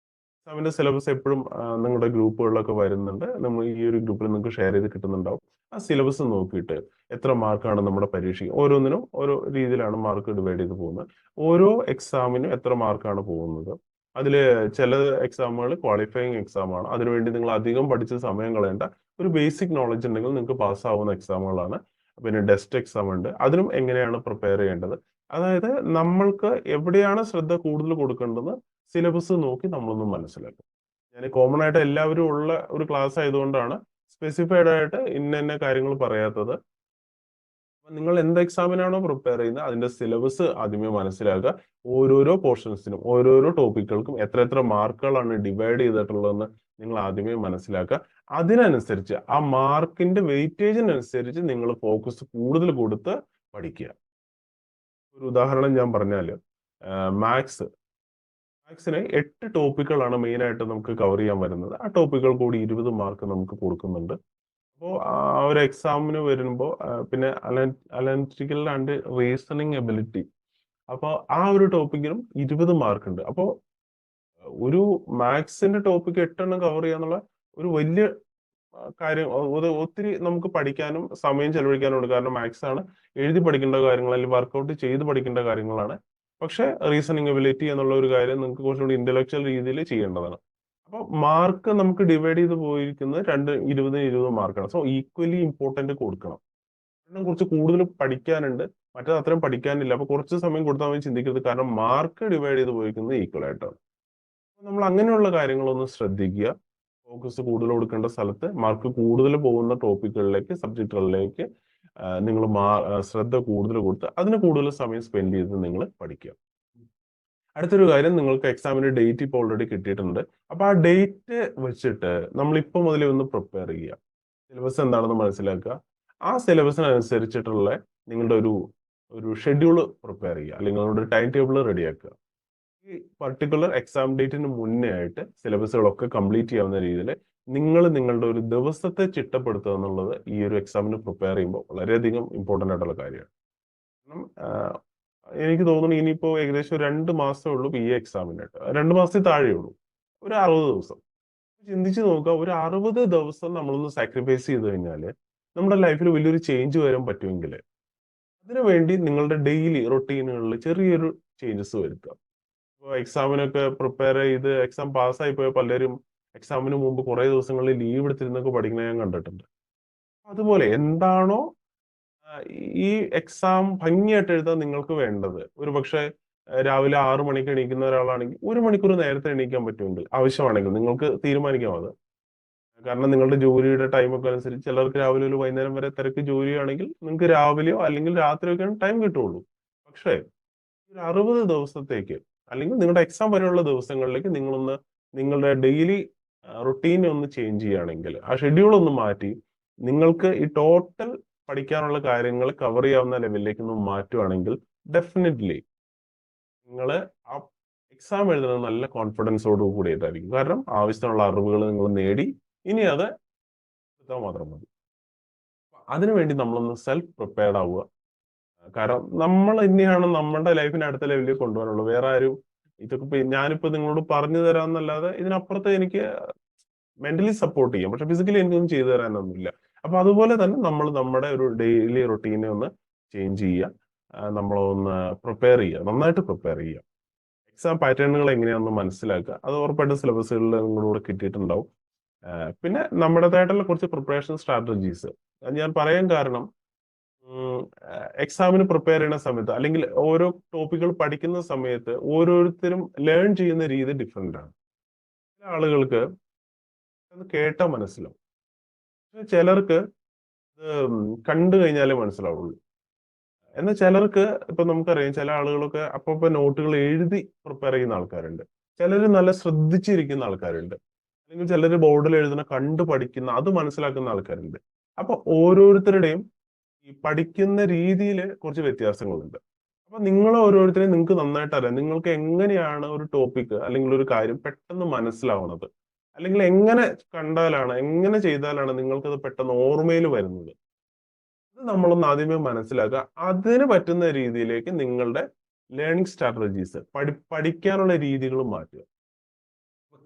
എക്സാമിന്റെ സിലബസ് എപ്പോഴും നിങ്ങളുടെ ഗ്രൂപ്പുകളിലൊക്കെ വരുന്നുണ്ട്, നമ്മൾ ഈ ഒരു ഗ്രൂപ്പിൽ നിങ്ങൾക്ക് ഷെയർ ചെയ്ത് കിട്ടുന്നുണ്ടാവും. ആ സിലബസ് നോക്കിയിട്ട് എത്ര മാർക്കാണ് നമ്മുടെ പരീക്ഷയ്ക്ക്, ഓരോന്നിനും ഓരോ രീതിയിലാണ് മാർക്ക് ഡിവൈഡ് ചെയ്ത് പോകുന്നത്. ഓരോ എക്സാമിനും എത്ര മാർക്കാണ് പോകുന്നത്. അതിൽ ചില എക്സാമുകൾ ക്വാളിഫയിങ് എക്സാമാണ്, അതിനുവേണ്ടി നിങ്ങൾ അധികം പഠിച്ച് സമയം കളയേണ്ട, ഒരു ബേസിക് നോളജ് ഉണ്ടെങ്കിൽ നിങ്ങൾക്ക് പാസ്സാവുന്ന എക്സാമുകളാണ്. പിന്നെ ടെസ്റ്റ് എക്സാം ഉണ്ട്, അതിനും എങ്ങനെയാണ് പ്രിപ്പയർ ചെയ്യേണ്ടത്, അതായത് നമ്മൾക്ക് എവിടെയാണ് ശ്രദ്ധ കൂടുതൽ കൊടുക്കേണ്ടത് സിലബസ് നോക്കി നമ്മളൊന്ന് മനസ്സിലാക്കും. ഞാൻ കോമൺ ആയിട്ട് എല്ലാവരും ഉള്ള ഒരു ക്ലാസ് ആയതുകൊണ്ടാണ് സ്പെസിഫൈഡ് ആയിട്ട് ഇന്ന കാര്യങ്ങൾ പറയാത്തത്. നിങ്ങൾ എന്ത് എക്സാമിനാണോ പ്രിപ്പയർ ചെയ്യുന്നത് അതിന്റെ സിലബസ് ആദ്യമേ മനസ്സിലാക്കുക. ഓരോരോ പോർഷൻസിനും ഓരോരോ ടോപ്പിക്കുകൾക്കും എത്ര എത്ര മാർക്കുകളാണ് ഡിവൈഡ് ചെയ്തിട്ടുള്ളതെന്ന് നിങ്ങൾ ആദ്യമേ മനസ്സിലാക്കുക. അതിനനുസരിച്ച് ആ മാർക്കിന്റെ വെയിറ്റേജിനനുസരിച്ച് നിങ്ങൾ ഫോക്കസ് കൂടുതൽ കൊടുത്ത് പഠിക്കുക. ഒരു ഉദാഹരണം ഞാൻ പറഞ്ഞാല് മാത്സിന് 8 ടോപ്പിക്കുകളാണ് മെയിൻ ആയിട്ട് നമുക്ക് കവർ ചെയ്യാൻ വരുന്നത്. ആ ടോപ്പിക്കുകൾ കൂടി 20 മാർക്ക് നമുക്ക് കൊടുക്കുന്നുണ്ട്. അപ്പോൾ ആ ഒരു എക്സാമിന് വരുമ്പോൾ പിന്നെ അനലിറ്റിക്കൽ ആൻഡ് റീസണിങ് എബിലിറ്റി, അപ്പോൾ ആ ഒരു ടോപ്പിക്കിനും 20 മാർക്ക് ഉണ്ട്. അപ്പോൾ ഒരു മാത്സിന്റെ ടോപ്പിക്ക് 8 കവർ ചെയ്യാന്നുള്ള ഒരു വലിയ കാര്യം. ഒത്തിരി നമുക്ക് പഠിക്കാനും സമയം ചെലവഴിക്കാനും ഉണ്ട്. കാരണം മാത്സ് ആണ് എഴുതി പഠിക്കേണ്ട കാര്യങ്ങൾ അല്ലെങ്കിൽ വർക്കൗട്ട് ചെയ്ത് പഠിക്കേണ്ട കാര്യങ്ങളാണ്. പക്ഷെ റീസണിങ് എബിലിറ്റി എന്നുള്ള ഒരു കാര്യം നിങ്ങൾക്ക് കുറച്ചുകൂടി ഇന്റലക്ച്വൽ രീതിയിൽ ചെയ്യേണ്ടതാണ്. അപ്പോൾ മാർക്ക് നമുക്ക് ഡിവൈഡ് ചെയ്ത് പോയിരിക്കുന്നത് 20 മാർക്കാണ്. സോ ഈക്വലി ഇമ്പോർട്ടന്റ് കൊടുക്കണം. കാരണം കുറച്ച് കൂടുതൽ പഠിക്കാനുണ്ട്, മറ്റേത് അത്രയും പഠിക്കാനില്ല. അപ്പൊ കുറച്ച് സമയം കൊടുത്താൽ മതി ചിന്തിക്കരുത്. കാരണം മാർക്ക് ഡിവൈഡ് ചെയ്ത് പോയിരിക്കുന്നത് ഈക്വൽ ആയിട്ടാണ്. നമ്മൾ അങ്ങനെയുള്ള കാര്യങ്ങളൊന്ന് ശ്രദ്ധിക്കുക. ഫോക്കസ് കൂടുതൽ കൊടുക്കേണ്ട സ്ഥലത്ത് മാർക്ക് കൂടുതൽ പോകുന്ന ടോപ്പിക്കുകളിലേക്ക്, സബ്ജക്റ്റുകളിലേക്ക് നിങ്ങൾ ശ്രദ്ധ കൂടുതൽ കൊടുത്ത് അതിന് കൂടുതൽ സമയം സ്പെൻഡ് ചെയ്ത് നിങ്ങൾ പഠിക്കുക. അടുത്തൊരു കാര്യം, നിങ്ങൾക്ക് എക്സാമിന്റെ ഡേറ്റ് ഇപ്പോൾ ഓൾറെഡി കിട്ടിയിട്ടുണ്ട്. അപ്പൊ ആ ഡേറ്റ് വെച്ചിട്ട് നമ്മൾ ഇപ്പൊ മുതലേ ഒന്ന് പ്രിപ്പയർ ചെയ്യുക. സിലബസ് എന്താണെന്ന് മനസ്സിലാക്കുക. ആ സിലബസിനനുസരിച്ചിട്ടുള്ള നിങ്ങളുടെ ഒരു ഷെഡ്യൂൾ പ്രിപ്പയർ ചെയ്യുക, അല്ലെങ്കിൽ നിങ്ങളുടെ ടൈം ടേബിൾ റെഡിയാക്കുക. ഈ പർട്ടിക്കുലർ എക്സാം ഡേറ്റിന് മുന്നേ ആയിട്ട് സിലബസുകളൊക്കെ കംപ്ലീറ്റ് ചെയ്യാവുന്ന രീതിയിൽ നിങ്ങൾ നിങ്ങളുടെ ഒരു ദിവസത്തെ ചിട്ടപ്പെടുത്തുക എന്നുള്ളത് ഈ ഒരു എക്സാമിന് പ്രിപ്പയർ ചെയ്യുമ്പോൾ വളരെയധികം ഇമ്പോർട്ടൻ്റ് ആയിട്ടുള്ള കാര്യമാണ്. കാരണം എനിക്ക് തോന്നുന്നു ഇനിയിപ്പോ ഏകദേശം 2 മാസമേ ഉള്ളൂ ഈ എക്സാമിനായിട്ട്. 2 മാസത്തിൽ താഴെ ഉള്ളൂ. ഒരു 60 ദിവസം ചിന്തിച്ച് നോക്കുക. ഒരു 60 ദിവസം നമ്മളൊന്ന് സാക്രിഫൈസ് ചെയ്ത് കഴിഞ്ഞാൽ നമ്മുടെ ലൈഫിൽ വലിയൊരു ചേഞ്ച് വരാൻ പറ്റുമെങ്കിൽ അതിനുവേണ്ടി നിങ്ങളുടെ ഡെയിലി റൊട്ടീനുകളിൽ ചെറിയൊരു ചേഞ്ചസ് വരുത്തുക. ഇപ്പോൾ എക്സാമിനൊക്കെ പ്രിപ്പയർ ചെയ്ത് എക്സാം പാസ്സായി പോയ പലരും എക്സാമിന് മുമ്പ് കുറെ ദിവസങ്ങളിൽ ലീവ് എടുത്തിരുന്നൊക്കെ പഠിക്കുന്നത് ഞാൻ കണ്ടിട്ടുണ്ട്. അതുപോലെ എന്താണോ ഈ എക്സാം ഭംഗിയായിട്ട് എഴുതാൻ നിങ്ങൾക്ക് വേണ്ടത്, ഒരു പക്ഷേ രാവിലെ 6 മണിക്ക് എണീക്കുന്ന ഒരാളാണെങ്കിൽ 1 മണിക്കൂർ നേരത്തെ എണീക്കാൻ പറ്റുമെങ്കിൽ, ആവശ്യമാണെങ്കിൽ നിങ്ങൾക്ക് തീരുമാനിക്കാം അത്. കാരണം നിങ്ങളുടെ ജോലിയുടെ ടൈമൊക്കെ അനുസരിച്ച് ചിലർക്ക് രാവിലെ ഒരു വൈകുന്നേരം വരെ തിരക്ക് ജോലിയാണെങ്കിൽ നിങ്ങൾക്ക് രാവിലെയോ അല്ലെങ്കിൽ രാത്രിയൊക്കെയാണ് ടൈം കിട്ടുള്ളൂ. പക്ഷേ ഒരു 60 ദിവസത്തേക്ക് അല്ലെങ്കിൽ നിങ്ങളുടെ എക്സാം വരെയുള്ള ദിവസങ്ങളിലേക്ക് നിങ്ങളൊന്ന് നിങ്ങളുടെ ഡെയിലി റുട്ടീനെ ഒന്ന് ചേഞ്ച് ചെയ്യുകയാണെങ്കിൽ, ആ ഷെഡ്യൂൾ ഒന്ന് മാറ്റി നിങ്ങൾക്ക് ഈ ടോട്ടൽ പഠിക്കാനുള്ള കാര്യങ്ങൾ കവർ ചെയ്യാവുന്ന ലെവലിലേക്ക് ഒന്ന് മാറ്റുവാണെങ്കിൽ ഡെഫിനറ്റ്ലി നിങ്ങൾ ആ എക്സാം എഴുതുന്നത് നല്ല കോൺഫിഡൻസോട് കൂടിയിട്ടായിരിക്കും. കാരണം ആവശ്യത്തിനുള്ള അറിവുകൾ നിങ്ങൾ നേടി, ഇനി അത് എടുത്താൽ മാത്രം മതി. അതിനുവേണ്ടി നമ്മളൊന്ന് സെൽഫ് പ്രിപ്പയർഡ് ആവുക. കാരണം നമ്മൾ തന്നെയാണ് നമ്മുടെ ലൈഫിനെ അടുത്ത ലെവലിൽ കൊണ്ടുപോകാനുള്ളൂ. വേറെ ആരും ഇതൊക്കെ ഞാനിപ്പോ നിങ്ങളോട് പറഞ്ഞു തരാമെന്നല്ലാതെ ഇതിനപ്പുറത്ത് എനിക്ക് മെന്റലി സപ്പോർട്ട് ചെയ്യും, പക്ഷെ ഫിസിക്കലി എനിക്കൊന്നും ചെയ്തു തരാനൊന്നുമില്ല. അപ്പൊ അതുപോലെ തന്നെ നമ്മൾ നമ്മുടെ ഒരു ഡെയിലി റൊട്ടീനെ ഒന്ന് ചേഞ്ച് ചെയ്യുക, നമ്മളൊന്ന് പ്രിപ്പയർ ചെയ്യുക, നന്നായിട്ട് പ്രിപ്പയർ ചെയ്യുക. എക്സാം പാറ്റേണുകൾ എങ്ങനെയാണെന്ന് മനസ്സിലാക്കുക. അത് ഉറപ്പായിട്ടും സിലബസുകളിൽ നിങ്ങളുടെ കൂടെ കിട്ടിയിട്ടുണ്ടാവും. പിന്നെ നമ്മുടേതായിട്ടുള്ള കുറച്ച് പ്രിപ്പറേഷൻ സ്ട്രാറ്റജീസ് ഞാൻ പറയാൻ കാരണം, എക്സാമിന് പ്രിപ്പയർ ചെയ്യുന്ന സമയത്ത് അല്ലെങ്കിൽ ഓരോ ടോപ്പിക്കുകൾ പഠിക്കുന്ന സമയത്ത് ഓരോരുത്തരും ലേൺ ചെയ്യുന്ന രീതി ഡിഫറെന്റ് ആണ്. ചില ആളുകൾക്ക് അത് കേട്ടാൽ മനസ്സിലാവും, ചിലർക്ക് കണ്ടു കഴിഞ്ഞാലേ മനസ്സിലാവുള്ളൂ. എന്നാൽ ചിലർക്ക് ഇപ്പൊ നമുക്കറിയാം, ചില ആളുകളൊക്കെ അപ്പൊ നോട്ടുകൾ എഴുതി പ്രിപ്പയർ ചെയ്യുന്ന ആൾക്കാരുണ്ട്. ചിലർ നല്ല ശ്രദ്ധിച്ചിരിക്കുന്ന ആൾക്കാരുണ്ട്. അല്ലെങ്കിൽ ചിലർ ബോർഡിൽ എഴുതുന്ന കണ്ടു പഠിക്കുന്ന, അത് മനസ്സിലാക്കുന്ന ആൾക്കാരുണ്ട്. അപ്പൊ ഓരോരുത്തരുടെയും ഈ പഠിക്കുന്ന രീതിയിൽ കുറച്ച് വ്യത്യാസങ്ങളുണ്ട്. അപ്പൊ നിങ്ങൾ ഓരോരുത്തരെയും നിങ്ങൾക്ക് നന്നായിട്ട് അറിയാം നിങ്ങൾക്ക് എങ്ങനെയാണ് ഒരു ടോപ്പിക് അല്ലെങ്കിൽ ഒരു കാര്യം പെട്ടെന്ന് മനസ്സിലാവുന്നത്, അല്ലെങ്കിൽ എങ്ങനെ കണ്ടാലാണ്, എങ്ങനെ ചെയ്താലാണ് നിങ്ങൾക്കത് പെട്ടെന്ന് ഓർമ്മയിൽ വരുന്നത്. ഇത് നമ്മളൊന്ന് ആദ്യമേ മനസ്സിലാക്കുക. അതിന് പറ്റുന്ന രീതിയിലേക്ക് നിങ്ങളുടെ ലേണിംഗ് സ്ട്രാറ്റജീസ്, പഠിക്കാനുള്ള രീതികൾ മാറ്റുക.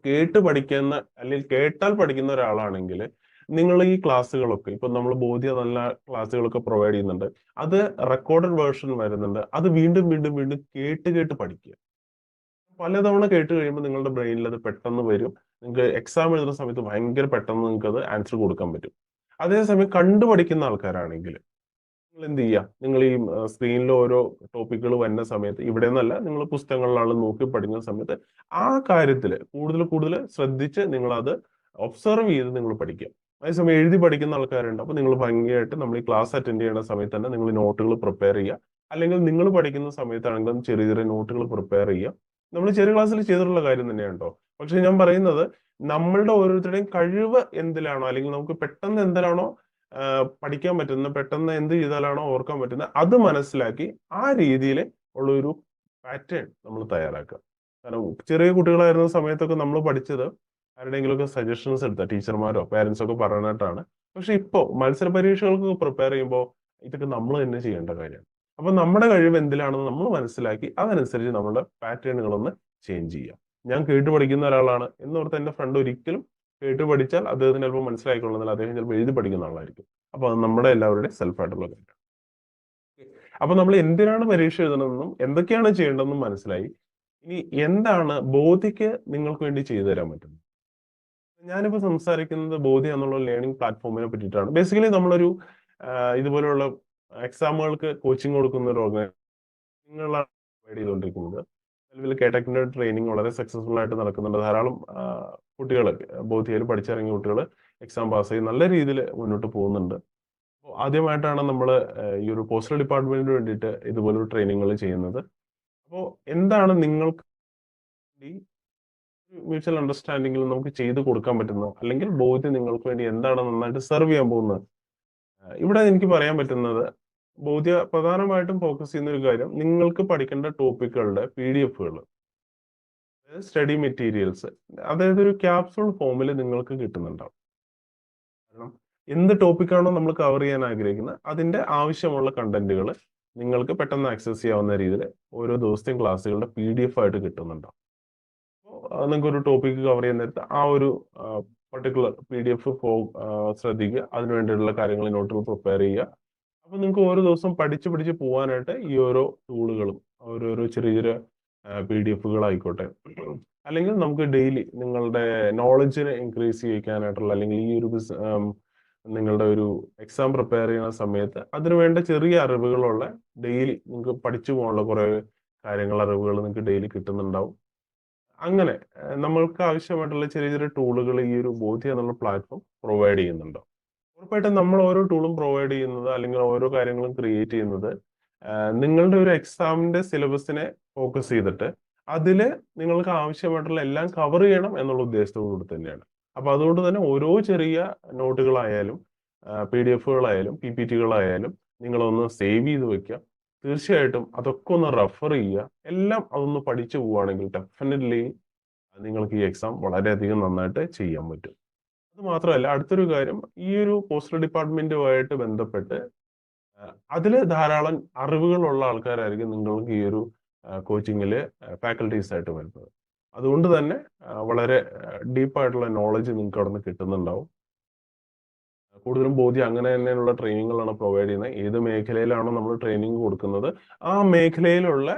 കേട്ട് പഠിക്കുന്ന അല്ലെങ്കിൽ കേട്ടാൽ പഠിക്കുന്ന ഒരാളാണെങ്കിൽ നിങ്ങൾ ഈ ക്ലാസ്സുകളൊക്കെ ഇപ്പൊ നമ്മൾ ബോധ്യ നല്ല ക്ലാസ്സുകളൊക്കെ പ്രൊവൈഡ് ചെയ്യുന്നുണ്ട്. അത് റെക്കോർഡഡ് വേർഷൻ വരുന്നുണ്ട്. അത് വീണ്ടും വീണ്ടും വീണ്ടും കേട്ട് കേട്ട് പഠിക്കുക. പലതവണ കേട്ട് കഴിയുമ്പോൾ നിങ്ങളുടെ ബ്രെയിനിൽ അത് പെട്ടെന്ന് വരും. നിങ്ങൾക്ക് എക്സാം എഴുതുന്ന സമയത്ത് ഭയങ്കര പെട്ടെന്ന് നിങ്ങൾക്ക് അത് ആൻസർ കൊടുക്കാൻ പറ്റും. അതേസമയം കണ്ടു പഠിക്കുന്ന ആൾക്കാരാണെങ്കിൽ നിങ്ങൾ എന്ത് ചെയ്യുക, നിങ്ങൾ ഈ സ്ക്രീനിൽ ഓരോ ടോപ്പിക്കുകൾ വരുന്ന സമയത്ത് ഇവിടെ നിന്നല്ല, നിങ്ങൾ പുസ്തകങ്ങളിലാണ് നോക്കി പഠിക്കുന്ന സമയത്ത് ആ കാര്യത്തിൽ കൂടുതൽ കൂടുതൽ ശ്രദ്ധിച്ച് നിങ്ങൾ അത് ഒബ്സർവ് ചെയ്ത് നിങ്ങൾ പഠിക്കുക. അതേസമയം എഴുതി പഠിക്കുന്ന ആൾക്കാരുണ്ട്. അപ്പോൾ നിങ്ങൾ ഭംഗിയായിട്ട് നമ്മൾ ഈ ക്ലാസ് അറ്റൻഡ് ചെയ്യുന്ന സമയത്ത് തന്നെ നിങ്ങൾ നോട്ടുകൾ പ്രിപ്പയർ ചെയ്യുക. അല്ലെങ്കിൽ നിങ്ങൾ പഠിക്കുന്ന സമയത്താണെങ്കിലും ചെറിയ ചെറിയ നോട്ടുകൾ പ്രിപ്പയർ ചെയ്യുക. നമ്മൾ ചെറിയ ക്ലാസ്സിൽ ചെയ്തിട്ടുള്ള കാര്യം തന്നെയാണ് കേട്ടോ. പക്ഷെ ഞാൻ പറയുന്നത് നമ്മളുടെ ഓരോരുത്തരുടെയും കഴിവ് എന്തിലാണോ, അല്ലെങ്കിൽ നമുക്ക് പെട്ടെന്ന് എന്തിലാണോ പഠിക്കാൻ പറ്റുന്ന, പെട്ടെന്ന് എന്ത് ചെയ്താലാണോ ഓർക്കാൻ പറ്റുന്നത്, അത് മനസ്സിലാക്കി ആ രീതിയിൽ ഉള്ള ഒരു പാറ്റേൺ നമ്മൾ തയ്യാറാക്കുക. കാരണം ചെറിയ കുട്ടികളായിരുന്ന സമയത്തൊക്കെ നമ്മൾ പഠിച്ചത് ആരുടെയെങ്കിലുമൊക്കെ സജഷൻസ് എടുത്ത ടീച്ചർമാരോ പാരന്റ്സോ ഒക്കെ പറഞ്ഞിട്ടാണ്. പക്ഷെ ഇപ്പോൾ മത്സര പരീക്ഷകൾക്ക് പ്രിപ്പയർ ചെയ്യുമ്പോൾ ഇതൊക്കെ നമ്മൾ തന്നെ ചെയ്യേണ്ട കാര്യമാണ്. അപ്പൊ നമ്മുടെ കഴിവ് എന്തിലാണെന്ന് നമ്മൾ മനസ്സിലാക്കി അതനുസരിച്ച് നമ്മുടെ പാറ്റേണുകളൊന്ന് ചേഞ്ച് ചെയ്യുക. ഞാൻ കേട്ട് പഠിക്കുന്ന ഒരാളാണ് എന്നോർത്ത് എന്റെ ഫ്രണ്ട് ഒരിക്കലും കേട്ട് പഠിച്ചാൽ അദ്ദേഹത്തിന് ചിലപ്പോൾ മനസ്സിലാക്കിക്കൊള്ളുന്നില്ല, അദ്ദേഹം ചിലപ്പോൾ എഴുതി പഠിക്കുന്ന ആളായിരിക്കും. അപ്പൊ അത് നമ്മുടെ എല്ലാവരുടെയും സെൽഫായിട്ടുള്ള കാര്യമാണ്. അപ്പൊ നമ്മൾ എന്തിനാണ് പരീക്ഷ എഴുതണമെന്നും എന്തൊക്കെയാണ് ചെയ്യേണ്ടതെന്നും മനസ്സിലായി. ഇനി എന്താണ് ബോധിക്ക് നിങ്ങൾക്ക് വേണ്ടി ചെയ്തു തരാൻ പറ്റുന്നത്? ഞാനിപ്പോ സംസാരിക്കുന്നത് ബോധി എന്നുള്ള ലേണിംഗ് പ്ലാറ്റ്ഫോമിനെ പറ്റിയിട്ടാണ്. ബേസിക്കലി നമ്മളൊരു ഇതുപോലെയുള്ള എക്സാമുകൾക്ക് കോച്ചിങ് കൊടുക്കുന്ന ഒരു ഓർഗനൈസേഷനുകളാണ് പ്രൊവൈഡ് ചെയ്തുകൊണ്ടിരിക്കുന്നത്. നിലവിൽ കേട്ടക്കിന്റെ ട്രെയിനിങ് വളരെ സക്സസ്ഫുൾ ആയിട്ട് നടക്കുന്നുണ്ട്. ധാരാളം കുട്ടികൾ, ബോധിയിൽ പഠിച്ചിറങ്ങിയ കുട്ടികൾ എക്സാം പാസ് ചെയ്ത് നല്ല രീതിയിൽ മുന്നോട്ട് പോകുന്നുണ്ട്. അപ്പോൾ ആദ്യമായിട്ടാണ് നമ്മൾ ഈ ഒരു പോസ്റ്റൽ ഡിപ്പാർട്ട്മെന്റിന് വേണ്ടിയിട്ട് ഇതുപോലൊരു ട്രെയിനിങ്ങുകൾ ചെയ്യുന്നത്. അപ്പോൾ എന്താണ് നിങ്ങൾക്ക് മ്യൂച്വൽ അണ്ടർസ്റ്റാൻഡിങ്ങിൽ നമുക്ക് ചെയ്ത് കൊടുക്കാൻ പറ്റുന്നത്, അല്ലെങ്കിൽ ബോധ്യം നിങ്ങൾക്ക് വേണ്ടി എന്താണ് നന്നായിട്ട് സെർവ് ചെയ്യാൻ പോകുന്നത്? ഇവിടെ എനിക്ക് പറയാൻ പറ്റുന്നത്, ബോധ്യ പ്രധാനമായിട്ടും ഫോക്കസ് ചെയ്യുന്ന ഒരു കാര്യം, നിങ്ങൾക്ക് പഠിക്കേണ്ട ടോപ്പിക്കുകളുടെ PDF-കൾ, സ്റ്റഡി മെറ്റീരിയൽസ്, അതായത് ഒരു ക്യാപ്സൂൾ ഫോമിൽ നിങ്ങൾക്ക് കിട്ടുന്നുണ്ടാവും. കാരണം എന്ത് ടോപ്പിക്കാണോ നമ്മൾ കവർ ചെയ്യാൻ ആഗ്രഹിക്കുന്നത് അതിന്റെ ആവശ്യമുള്ള കണ്ടന്റുകൾ നിങ്ങൾക്ക് പെട്ടെന്ന് ആക്സസ് ചെയ്യാവുന്ന രീതിയിൽ ഓരോ ദിവസത്തെയും ക്ലാസ്സുകളുടെ PDF ആയിട്ട് കിട്ടുന്നുണ്ടാവും. അപ്പോൾ നിങ്ങൾക്ക് ഒരു ടോപ്പിക്ക് കവർ ചെയ്യുന്ന നേരത്ത് ആ ഒരു പർട്ടിക്കുലർ PDF ശ്രദ്ധിക്കുക, അതിനു വേണ്ടിയിട്ടുള്ള കാര്യങ്ങൾ, നോട്ടുകൾ പ്രിപ്പയർ ചെയ്യുക. അപ്പൊ നിങ്ങൾക്ക് ഓരോ ദിവസം പഠിച്ച് പഠിച്ച് പോകാനായിട്ട് ഈ ഓരോ ടൂളുകളും, ഓരോരോ ചെറിയ ചെറിയ PDF-കളായിക്കോട്ടെ, അല്ലെങ്കിൽ നമുക്ക് ഡെയിലി നിങ്ങളുടെ നോളജിനെ ഇൻക്രീസ് ചെയ്യിക്കാനായിട്ടുള്ള, അല്ലെങ്കിൽ ഈ ഒരു നിങ്ങളുടെ ഒരു എക്സാം പ്രിപ്പയർ ചെയ്യുന്ന സമയത്ത് അതിനുവേണ്ട ചെറിയ അറിവുകളുള്ള, ഡെയിലി നിങ്ങൾക്ക് പഠിച്ചു പോകാനുള്ള കുറെ കാര്യങ്ങൾ, അറിവുകൾ നിങ്ങൾക്ക് ഡെയിലി കിട്ടുന്നുണ്ടാവും. അങ്ങനെ നമ്മൾക്ക് ആവശ്യമായിട്ടുള്ള ചെറിയ ചെറിയ ടൂളുകൾ ഈ ഒരു ബോധ്യ എന്നുള്ള പ്ലാറ്റ്ഫോം പ്രൊവൈഡ് ചെയ്യുന്നുണ്ടോ? ഉറപ്പായിട്ടും നമ്മൾ ഓരോ ടൂളും പ്രൊവൈഡ് ചെയ്യുന്നത്, അല്ലെങ്കിൽ ഓരോ കാര്യങ്ങളും ക്രിയേറ്റ് ചെയ്യുന്നത് നിങ്ങളുടെ ഒരു എക്സാമിന്റെ സിലബസിനെ ഫോക്കസ് ചെയ്തിട്ട് അതിൽ നിങ്ങൾക്ക് ആവശ്യമായിട്ടുള്ള എല്ലാം കവർ ചെയ്യണം എന്നുള്ള ഉദ്ദേശത്തോടുകൂടി തന്നെയാണ്. അപ്പൊ അതുകൊണ്ട് തന്നെ ഓരോ ചെറിയ നോട്ടുകളായാലും PDF-കളായാലും PPT-കളായാലും നിങ്ങളൊന്ന് സേവ് ചെയ്ത് വെക്കുക. തീർച്ചയായിട്ടും അതൊക്കെ ഒന്ന് റെഫർ ചെയ്യുക. എല്ലാം അതൊന്ന് പഠിച്ചു പോവുകയാണെങ്കിൽ ഡെഫിനറ്റ്ലി നിങ്ങൾക്ക് ഈ എക്സാം വളരെയധികം നന്നായിട്ട് ചെയ്യാൻ പറ്റും. അത് മാത്രമല്ല, അടുത്തൊരു കാര്യം, ഈ ഒരു പോസ്റ്റൽ ഡിപ്പാർട്ട്മെന്റുമായിട്ട് ബന്ധപ്പെട്ട് അതിൽ ധാരാളം അറിവുകളുള്ള ആൾക്കാരായിരിക്കും നിങ്ങൾക്ക് ഈ ഒരു കോച്ചിങ്ങിൽ ഫാക്കൽറ്റീസ് ആയിട്ട് വരുന്നത്. അതുകൊണ്ട് തന്നെ വളരെ ഡീപ്പായിട്ടുള്ള നോളജ് നിങ്ങൾക്ക് അവിടെ നിന്ന് കിട്ടുന്നുണ്ടാവും. കൂടുതലും ബോധ്യം അങ്ങനെ തന്നെയുള്ള ട്രെയിനിങ്ങുകളാണ് പ്രൊവൈഡ് ചെയ്യുന്നത്. ഏത് മേഖലയിലാണോ നമ്മൾ ട്രെയിനിങ് കൊടുക്കുന്നത് ആ മേഖലയിലുള്ള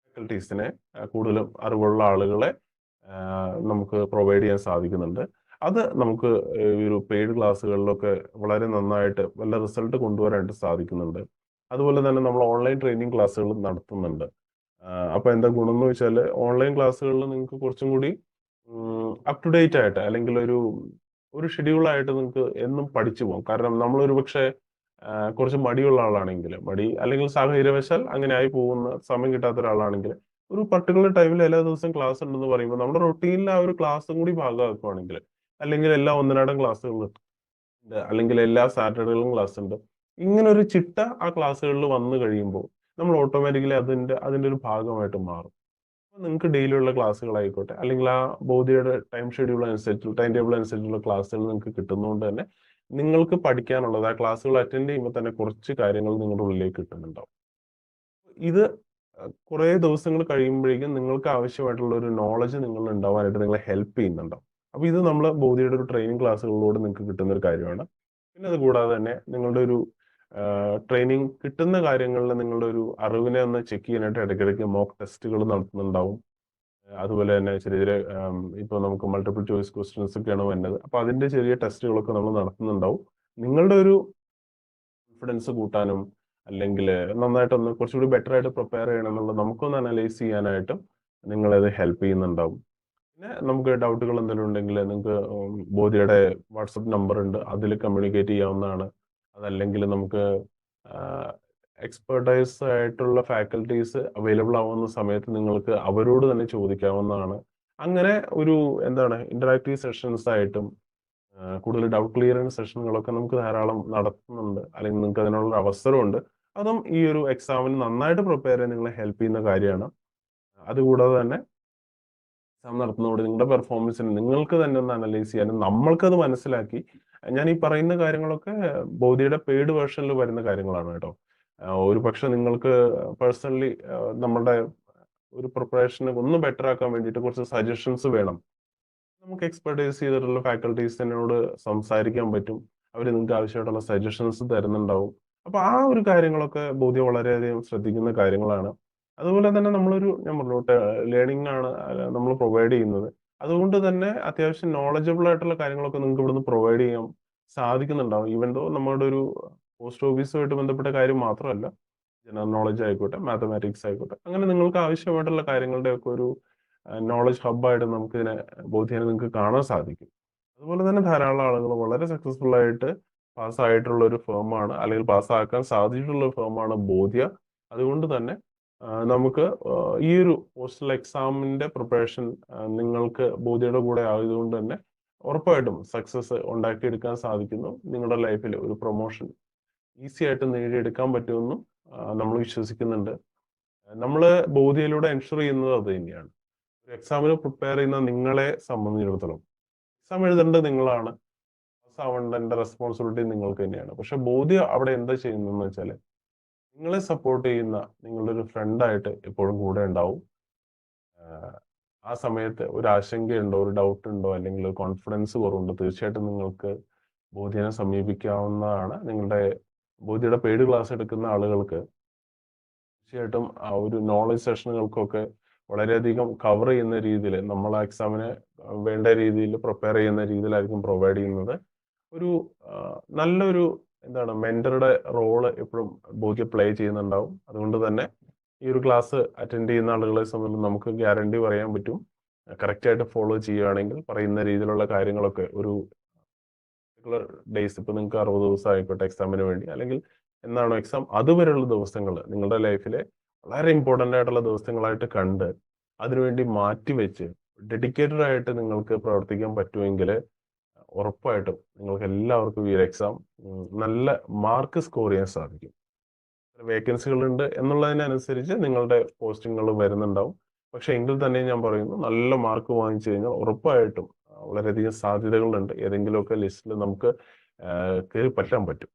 ഫാക്കൽറ്റീസിനെ, കൂടുതലും അറിവുള്ള ആളുകളെ നമുക്ക് പ്രൊവൈഡ് ചെയ്യാൻ സാധിക്കുന്നുണ്ട്. അത് നമുക്ക് ഈ ഒരു പെയ്ഡ് ക്ലാസ്സുകളിലൊക്കെ വളരെ നന്നായിട്ട് നല്ല റിസൾട്ട് കൊണ്ടുവരാനായിട്ട് സാധിക്കുന്നുണ്ട്. അതുപോലെ തന്നെ നമ്മൾ ഓൺലൈൻ ട്രെയിനിങ് ക്ലാസ്സുകൾ നടത്തുന്നുണ്ട്. അപ്പൊ എന്താ ഗുണം എന്ന് വെച്ചാൽ, ഓൺലൈൻ ക്ലാസ്സുകളിൽ നിങ്ങൾക്ക് കുറച്ചും കൂടി അപ് ടു ഡേറ്റ് ആയിട്ട്, അല്ലെങ്കിൽ ഒരു ഷെഡ്യൂളായിട്ട് നിങ്ങൾക്ക് എന്നും പഠിച്ചു പോകും. കാരണം നമ്മൾ ഒരു പക്ഷേ കുറച്ച് മടിയുള്ള ആളാണെങ്കിൽ, അല്ലെങ്കിൽ സാഹചര്യവശാൽ അങ്ങനെ ആയി പോകുന്ന, സമയം കിട്ടാത്ത ഒരാളാണെങ്കിൽ, ഒരു പർട്ടിക്കുലർ ടൈമിൽ എല്ലാ ദിവസവും ക്ലാസ് ഉണ്ടെന്ന് പറയുമ്പോൾ നമ്മുടെ റൊട്ടീനിൽ ആ ഒരു ക്ലാസ്സും കൂടി ഭാഗമാക്കുകയാണെങ്കിൽ, അല്ലെങ്കിൽ എല്ലാ ഒന്നരാടം ക്ലാസ്സുകളുണ്ട്, അല്ലെങ്കിൽ എല്ലാ സാറ്റർഡേകളിലും ക്ലാസ് ഉണ്ട്, ഇങ്ങനെ ഒരു ചിട്ട ആ ക്ലാസ്സുകളിൽ വന്നു കഴിയുമ്പോൾ നമ്മൾ ഓട്ടോമാറ്റിക്കലി അതിന്റെ ഒരു ഭാഗമായിട്ട് മാറും. അപ്പോൾ നിങ്ങൾക്ക് ഡെയിലി ഉള്ള ക്ലാസ്സുകളായിക്കോട്ടെ, അല്ലെങ്കിൽ ആ ബോധിയുടെ ടൈം ടേബിൾ അനുസരിച്ചുള്ള ക്ലാസ്സുകൾ നിങ്ങൾക്ക് കിട്ടുന്നതുകൊണ്ട് തന്നെ നിങ്ങൾക്ക് പഠിക്കാനുള്ളത്, ആ ക്ലാസ്സുകൾ അറ്റൻഡ് ചെയ്യുമ്പോൾ തന്നെ കുറച്ച് കാര്യങ്ങൾ നിങ്ങളുടെ ഉള്ളിലേക്ക് കിട്ടുന്നുണ്ടാവും. ഇത് കുറെ ദിവസങ്ങൾ കഴിയുമ്പോഴേക്കും നിങ്ങൾക്ക് ആവശ്യമായിട്ടുള്ള ഒരു നോളജ് നിങ്ങൾ ഉണ്ടാവാനായിട്ട് നിങ്ങളെ ഹെൽപ്പ് ചെയ്യുന്നുണ്ടാവും. അപ്പൊ ഇത് നമ്മൾ ബോധിയുടെ ഒരു ട്രെയിനിങ് ക്ലാസ്സുകളിലൂടെ നിങ്ങൾക്ക് കിട്ടുന്ന ഒരു കാര്യമാണ്. പിന്നെ അത് കൂടാതെ തന്നെ നിങ്ങളുടെ ഒരു ട്രെയിനിങ് കിട്ടുന്ന കാര്യങ്ങളിൽ നിങ്ങളുടെ ഒരു അറിവിനെ ഒന്ന് ചെക്ക് ചെയ്യാനായിട്ട് ഇടയ്ക്കിടയ്ക്ക് മോക്ക് ടെസ്റ്റുകൾ നടത്തുന്നുണ്ടാവും. അതുപോലെ തന്നെ ചെറിയ ചെറിയ ഇപ്പൊ നമുക്ക് മൾട്ടിപ്പിൾ ചോയ്സ് ക്വസ്റ്റ്യൻസ് ഒക്കെയാണ് വരുന്നത്. അപ്പൊ അതിന്റെ ചെറിയ ടെസ്റ്റുകളൊക്കെ നമ്മൾ നടത്തുന്നുണ്ടാവും. നിങ്ങളുടെ ഒരു കോൺഫിഡൻസ് കൂട്ടാനും, അല്ലെങ്കിൽ നന്നായിട്ടൊന്ന് കുറച്ചുകൂടി ബെറ്റർ ആയിട്ട് പ്രിപ്പയർ ചെയ്യണം എന്നുള്ളത് നമുക്കൊന്ന് അനലൈസ് ചെയ്യാനായിട്ടും നിങ്ങളത് ഹെൽപ്പ് ചെയ്യുന്നുണ്ടാവും. പിന്നെ നമുക്ക് ഡൗട്ടുകൾ എന്തെങ്കിലും ഉണ്ടെങ്കിൽ നിങ്ങൾക്ക് ബോധിയുടെ വാട്സപ്പ് നമ്പർ ഉണ്ട്, അതിൽ കമ്മ്യൂണിക്കേറ്റ് ചെയ്യാവുന്നതാണ്. അതല്ലെങ്കിൽ നമുക്ക് എക്സ്പെർട്ടൈസ് ആയിട്ടുള്ള ഫാക്കൽറ്റീസ് അവൈലബിൾ ആവുന്ന സമയത്ത് നിങ്ങൾക്ക് അവരോട് തന്നെ ചോദിക്കാവുന്നതാണ്. അങ്ങനെ ഒരു എന്താണ് ഇന്ററാക്റ്റീവ് സെഷൻസ് ആയിട്ടും കൂടുതൽ ഡൗട്ട് ക്ലിയറൻസ് സെഷനുകളൊക്കെ നമുക്ക് ധാരാളം നടത്തുന്നുണ്ട്, അല്ലെങ്കിൽ നിങ്ങൾക്ക് അതിനുള്ള അവസരമുണ്ട്. അതും ഈ ഒരു എക്സാമിന് നന്നായിട്ട് പ്രിപ്പയർ ചെയ്യാൻ നിങ്ങളെ ഹെൽപ്പ് ചെയ്യുന്ന കാര്യമാണ്. അതുകൂടാതെ തന്നെ എക്സാം നടത്തുന്നതോടെ നിങ്ങളുടെ പെർഫോമൻസിന് നിങ്ങൾക്ക് തന്നെ ഒന്ന് അനലൈസ് ചെയ്യാനും നമ്മൾക്കത് മനസ്സിലാക്കി, ഞാൻ ഈ പറയുന്ന കാര്യങ്ങളൊക്കെ ബോധിയുടെ പെയ്ഡ് വേർഷനിൽ വരുന്ന കാര്യങ്ങളാണ് കേട്ടോ. ഒരു പക്ഷെ നിങ്ങൾക്ക് പേഴ്സണലി നമ്മുടെ ഒരു പ്രിപ്പറേഷന് ഒന്ന് ബെറ്റർ ആക്കാൻ വേണ്ടിയിട്ട് കുറച്ച് സജഷൻസ് വേണം. നമുക്ക് എക്സ്പെർട്ടൈസ് ചെയ്തിട്ടുള്ള ഫാക്കൽറ്റീസിനോട് സംസാരിക്കാൻ പറ്റും. അവർ നിങ്ങൾക്ക് ആവശ്യമായിട്ടുള്ള സജഷൻസ് തരുന്നുണ്ടാവും. അപ്പൊ ആ ഒരു കാര്യങ്ങളൊക്കെ ബോധ്യം വളരെയധികം ശ്രദ്ധിക്കുന്ന കാര്യങ്ങളാണ്. അതുപോലെ തന്നെ ഞാൻ പറഞ്ഞു ലേണിംഗ് ആണ് നമ്മൾ പ്രൊവൈഡ് ചെയ്യുന്നത്. അതുകൊണ്ട് തന്നെ അത്യാവശ്യം നോളജബിൾ ആയിട്ടുള്ള കാര്യങ്ങളൊക്കെ നിങ്ങൾക്ക് ഇവിടുന്ന് പ്രൊവൈഡ് ചെയ്യാൻ സാധിക്കുന്നുണ്ടാവും. ഈവൻ ദോ നമ്മുടെ ഒരു പോസ്റ്റ് ഓഫീസുമായിട്ട് ബന്ധപ്പെട്ട കാര്യം മാത്രമല്ല, ജനറൽ നോളജ് ആയിക്കോട്ടെ, മാത്തമാറ്റിക്സ് ആയിക്കോട്ടെ, അങ്ങനെ നിങ്ങൾക്ക് ആവശ്യമായിട്ടുള്ള കാര്യങ്ങളുടെ ഒക്കെ ഒരു നോളജ് ഹബ്ബായിട്ട് നമുക്ക് ഇതിനെ ബോധ്യേനെ നിങ്ങൾക്ക് കാണാൻ സാധിക്കും. അതുപോലെ തന്നെ ധാരാളം ആളുകൾ വളരെ സക്സസ്ഫുൾ ആയിട്ട് പാസ്സായിട്ടുള്ള ഒരു ഫേമാണ്, അല്ലെങ്കിൽ പാസ്സാക്കാൻ സാധിച്ചിട്ടുള്ള ഒരു ഫേമാണ് ബോധ്യ. അതുകൊണ്ട് തന്നെ നമുക്ക് ഈ ഒരു പോസ്റ്റൽ എക്സാമിന്റെ പ്രിപ്പറേഷൻ നിങ്ങൾക്ക് ബോധ്യയുടെ കൂടെ ആയതുകൊണ്ട് തന്നെ ഉറപ്പായിട്ടും സക്സസ് ഉണ്ടാക്കിയെടുക്കാൻ സാധിക്കുന്നു. നിങ്ങളുടെ ലൈഫിൽ ഒരു പ്രൊമോഷൻ ഈസി ആയിട്ട് നേടിയെടുക്കാൻ പറ്റുമെന്നും നമ്മൾ വിശ്വസിക്കുന്നുണ്ട്. നമ്മൾ ബോധ്യയിലൂടെ എൻഷുർ ചെയ്യുന്നത് അത് തന്നെയാണ്. ഒരു എക്സാമിന് പ്രിപ്പയർ ചെയ്യുന്ന നിങ്ങളെ സംബന്ധിച്ചിടത്തോളം എക്സാം എഴുതേണ്ടത് നിങ്ങളാണ്, പാസ്സാവേണ്ട റെസ്പോൺസിബിലിറ്റി നിങ്ങൾക്ക് തന്നെയാണ്. പക്ഷെ ബോധ്യ അവിടെ എന്താ ചെയ്യുന്നതെന്ന് വെച്ചാൽ നിങ്ങളെ സപ്പോർട്ട് ചെയ്യുന്ന നിങ്ങളുടെ ഒരു ഫ്രണ്ടായിട്ട് എപ്പോഴും കൂടെ ഉണ്ടാവും. ആ സമയത്ത് ഒരു ആശങ്കയുണ്ടോ, ഒരു ഡൗട്ട് ഉണ്ടോ, അല്ലെങ്കിൽ ഒരു കോൺഫിഡൻസ് കുറവുണ്ടോ, തീർച്ചയായിട്ടും നിങ്ങൾക്ക് ബോധ്യനെ സമീപിക്കാവുന്നതാണ്. ബോധ്യയുടെ പെയ്ഡ് ക്ലാസ് എടുക്കുന്ന ആളുകൾക്ക് തീർച്ചയായിട്ടും ആ ഒരു നോളജ് സെഷനുകൾക്കൊക്കെ വളരെയധികം കവർ ചെയ്യുന്ന രീതിയിൽ നമ്മൾ ആ എക്സാമിനെ വേണ്ട രീതിയിൽ പ്രിപ്പയർ ചെയ്യുന്ന രീതിയിലായിരിക്കും പ്രൊവൈഡ് ചെയ്യുന്നത്. ഒരു നല്ലൊരു എന്താണ് മെന്ററുടെ റോള് എപ്പോഴും ബോധ്യ പ്ലേ ചെയ്യുന്നുണ്ടാവും. അതുകൊണ്ട് തന്നെ ഈ ഒരു ക്ലാസ് അറ്റൻഡ് ചെയ്യുന്ന ആളുകളെ സംബന്ധിച്ച് നമുക്ക് ഗ്യാരണ്ടി പറയാൻ പറ്റും, കറക്റ്റായിട്ട് ഫോളോ ചെയ്യുകയാണെങ്കിൽ പറയുന്ന രീതിയിലുള്ള കാര്യങ്ങളൊക്കെ ഒരു പർട്ടിക്കുലർ ഡേയ്സ്, ഇപ്പൊ നിങ്ങൾക്ക് 60 ദിവസം ആയിക്കോട്ടെ എക്സാമിന് വേണ്ടി, അല്ലെങ്കിൽ എന്നാണോ എക്സാം അതുവരെയുള്ള ദിവസങ്ങൾ നിങ്ങളുടെ ലൈഫിലെ വളരെ ഇമ്പോർട്ടൻ്റ് ആയിട്ടുള്ള ദിവസങ്ങളായിട്ട് കണ്ട് അതിനുവേണ്ടി മാറ്റിവെച്ച് ഡെഡിക്കേറ്റഡ് ആയിട്ട് നിങ്ങൾക്ക് പ്രവർത്തിക്കാൻ പറ്റുമെങ്കിൽ ഉറപ്പായിട്ടും നിങ്ങൾക്ക് എല്ലാവർക്കും ഈ ഒരു എക്സാം നല്ല മാർക്ക് സ്കോർ ചെയ്യാൻ സാധിക്കും. വേക്കൻസികളുണ്ട് എന്നുള്ളതിനനുസരിച്ച് നിങ്ങളുടെ പോസ്റ്റിങ്ങുകൾ വരുന്നുണ്ടാവും. പക്ഷെ എങ്കിൽ തന്നെ ഞാൻ പറയുന്നു, നല്ല മാർക്ക് വാങ്ങിച്ചു കഴിഞ്ഞാൽ ഉറപ്പായിട്ടും വളരെയധികം സാധ്യതകളുണ്ട്. ഏതെങ്കിലുമൊക്കെ ലിസ്റ്റിൽ നമുക്ക് കയറി പറ്റാൻ പറ്റും.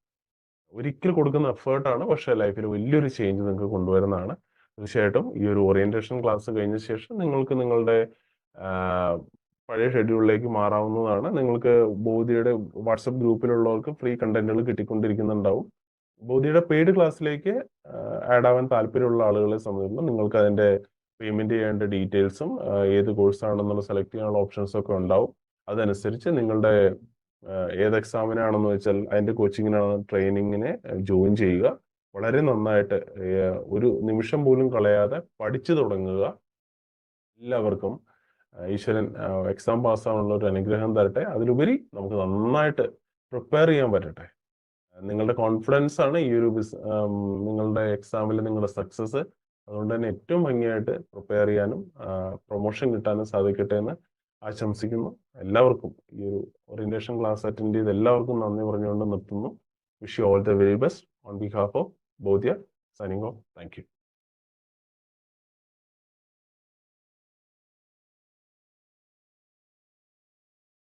ഒരിക്കൽ കൊടുക്കുന്ന എഫേർട്ടാണ്, പക്ഷെ ലൈഫിൽ വലിയൊരു ചേഞ്ച് നിങ്ങൾക്ക് കൊണ്ടുവരുന്നതാണ്. തീർച്ചയായിട്ടും ഈ ഒരു ഓറിയന്റേഷൻ ക്ലാസ് കഴിഞ്ഞ ശേഷം നിങ്ങൾക്ക് നിങ്ങളുടെ പഴയ ഷെഡ്യൂളിലേക്ക് മാറാവുന്നതാണ്. നിങ്ങൾക്ക് ബോധിയുടെ വാട്സപ്പ് ഗ്രൂപ്പിലുള്ളവർക്ക് ഫ്രീ കണ്ടന്റുകൾ കിട്ടിക്കൊണ്ടിരിക്കുന്നുണ്ടാവും. ബോധിയുടെ പെയ്ഡ് ക്ലാസ്സിലേക്ക് ആഡ് ആവാൻ താല്പര്യമുള്ള ആളുകളെ സംബന്ധിച്ചിടത്തോളം നിങ്ങൾക്ക് അതിന്റെ പേയ്മെന്റ് ചെയ്യേണ്ട ഡീറ്റെയിൽസും ഏത് കോഴ്സാണെന്നുള്ള സെലക്ട് ചെയ്യാനുള്ള ഓപ്ഷൻസും ഒക്കെ ഉണ്ടാവും. അതനുസരിച്ച് നിങ്ങളുടെ ഏത് എക്സാമിനാണെന്ന് വെച്ചാൽ അതിന്റെ കോച്ചിങ്ങിനാണ് ട്രെയിനിങ്ങിനെ ജോയിൻ ചെയ്യുക. വളരെ നന്നായിട്ട് ഒരു നിമിഷം പോലും കളയാതെ പഠിച്ചു തുടങ്ങുക. എല്ലാവർക്കും ഈശ്വരൻ എക്സാം പാസ്സാവാനുള്ള ഒരു അനുഗ്രഹം തരട്ടെ. അതിലുപരി നമുക്ക് നന്നായിട്ട് പ്രിപ്പയർ ചെയ്യാൻ പറ്റട്ടെ. നിങ്ങളുടെ കോൺഫിഡൻസ് ആണ് ഈ ഒരു നിങ്ങളുടെ എക്സാമിൽ നിങ്ങളുടെ സക്സസ്. അതുകൊണ്ട് തന്നെ ഏറ്റവും ഭംഗിയായിട്ട് പ്രിപ്പയർ ചെയ്യാനും പ്രൊമോഷൻ കിട്ടാനും സാധിക്കട്ടെ എന്ന് ആശംസിക്കുന്നു. എല്ലാവർക്കും ഈ ഒരു ഓറിയന്റേഷൻ ക്ലാസ് അറ്റൻഡ് ചെയ്ത് എല്ലാവർക്കും നന്ദി പറഞ്ഞുകൊണ്ട് നിർത്തുന്നു. Wish you all the very best on behalf of Bodhya. Signing off. Thank U.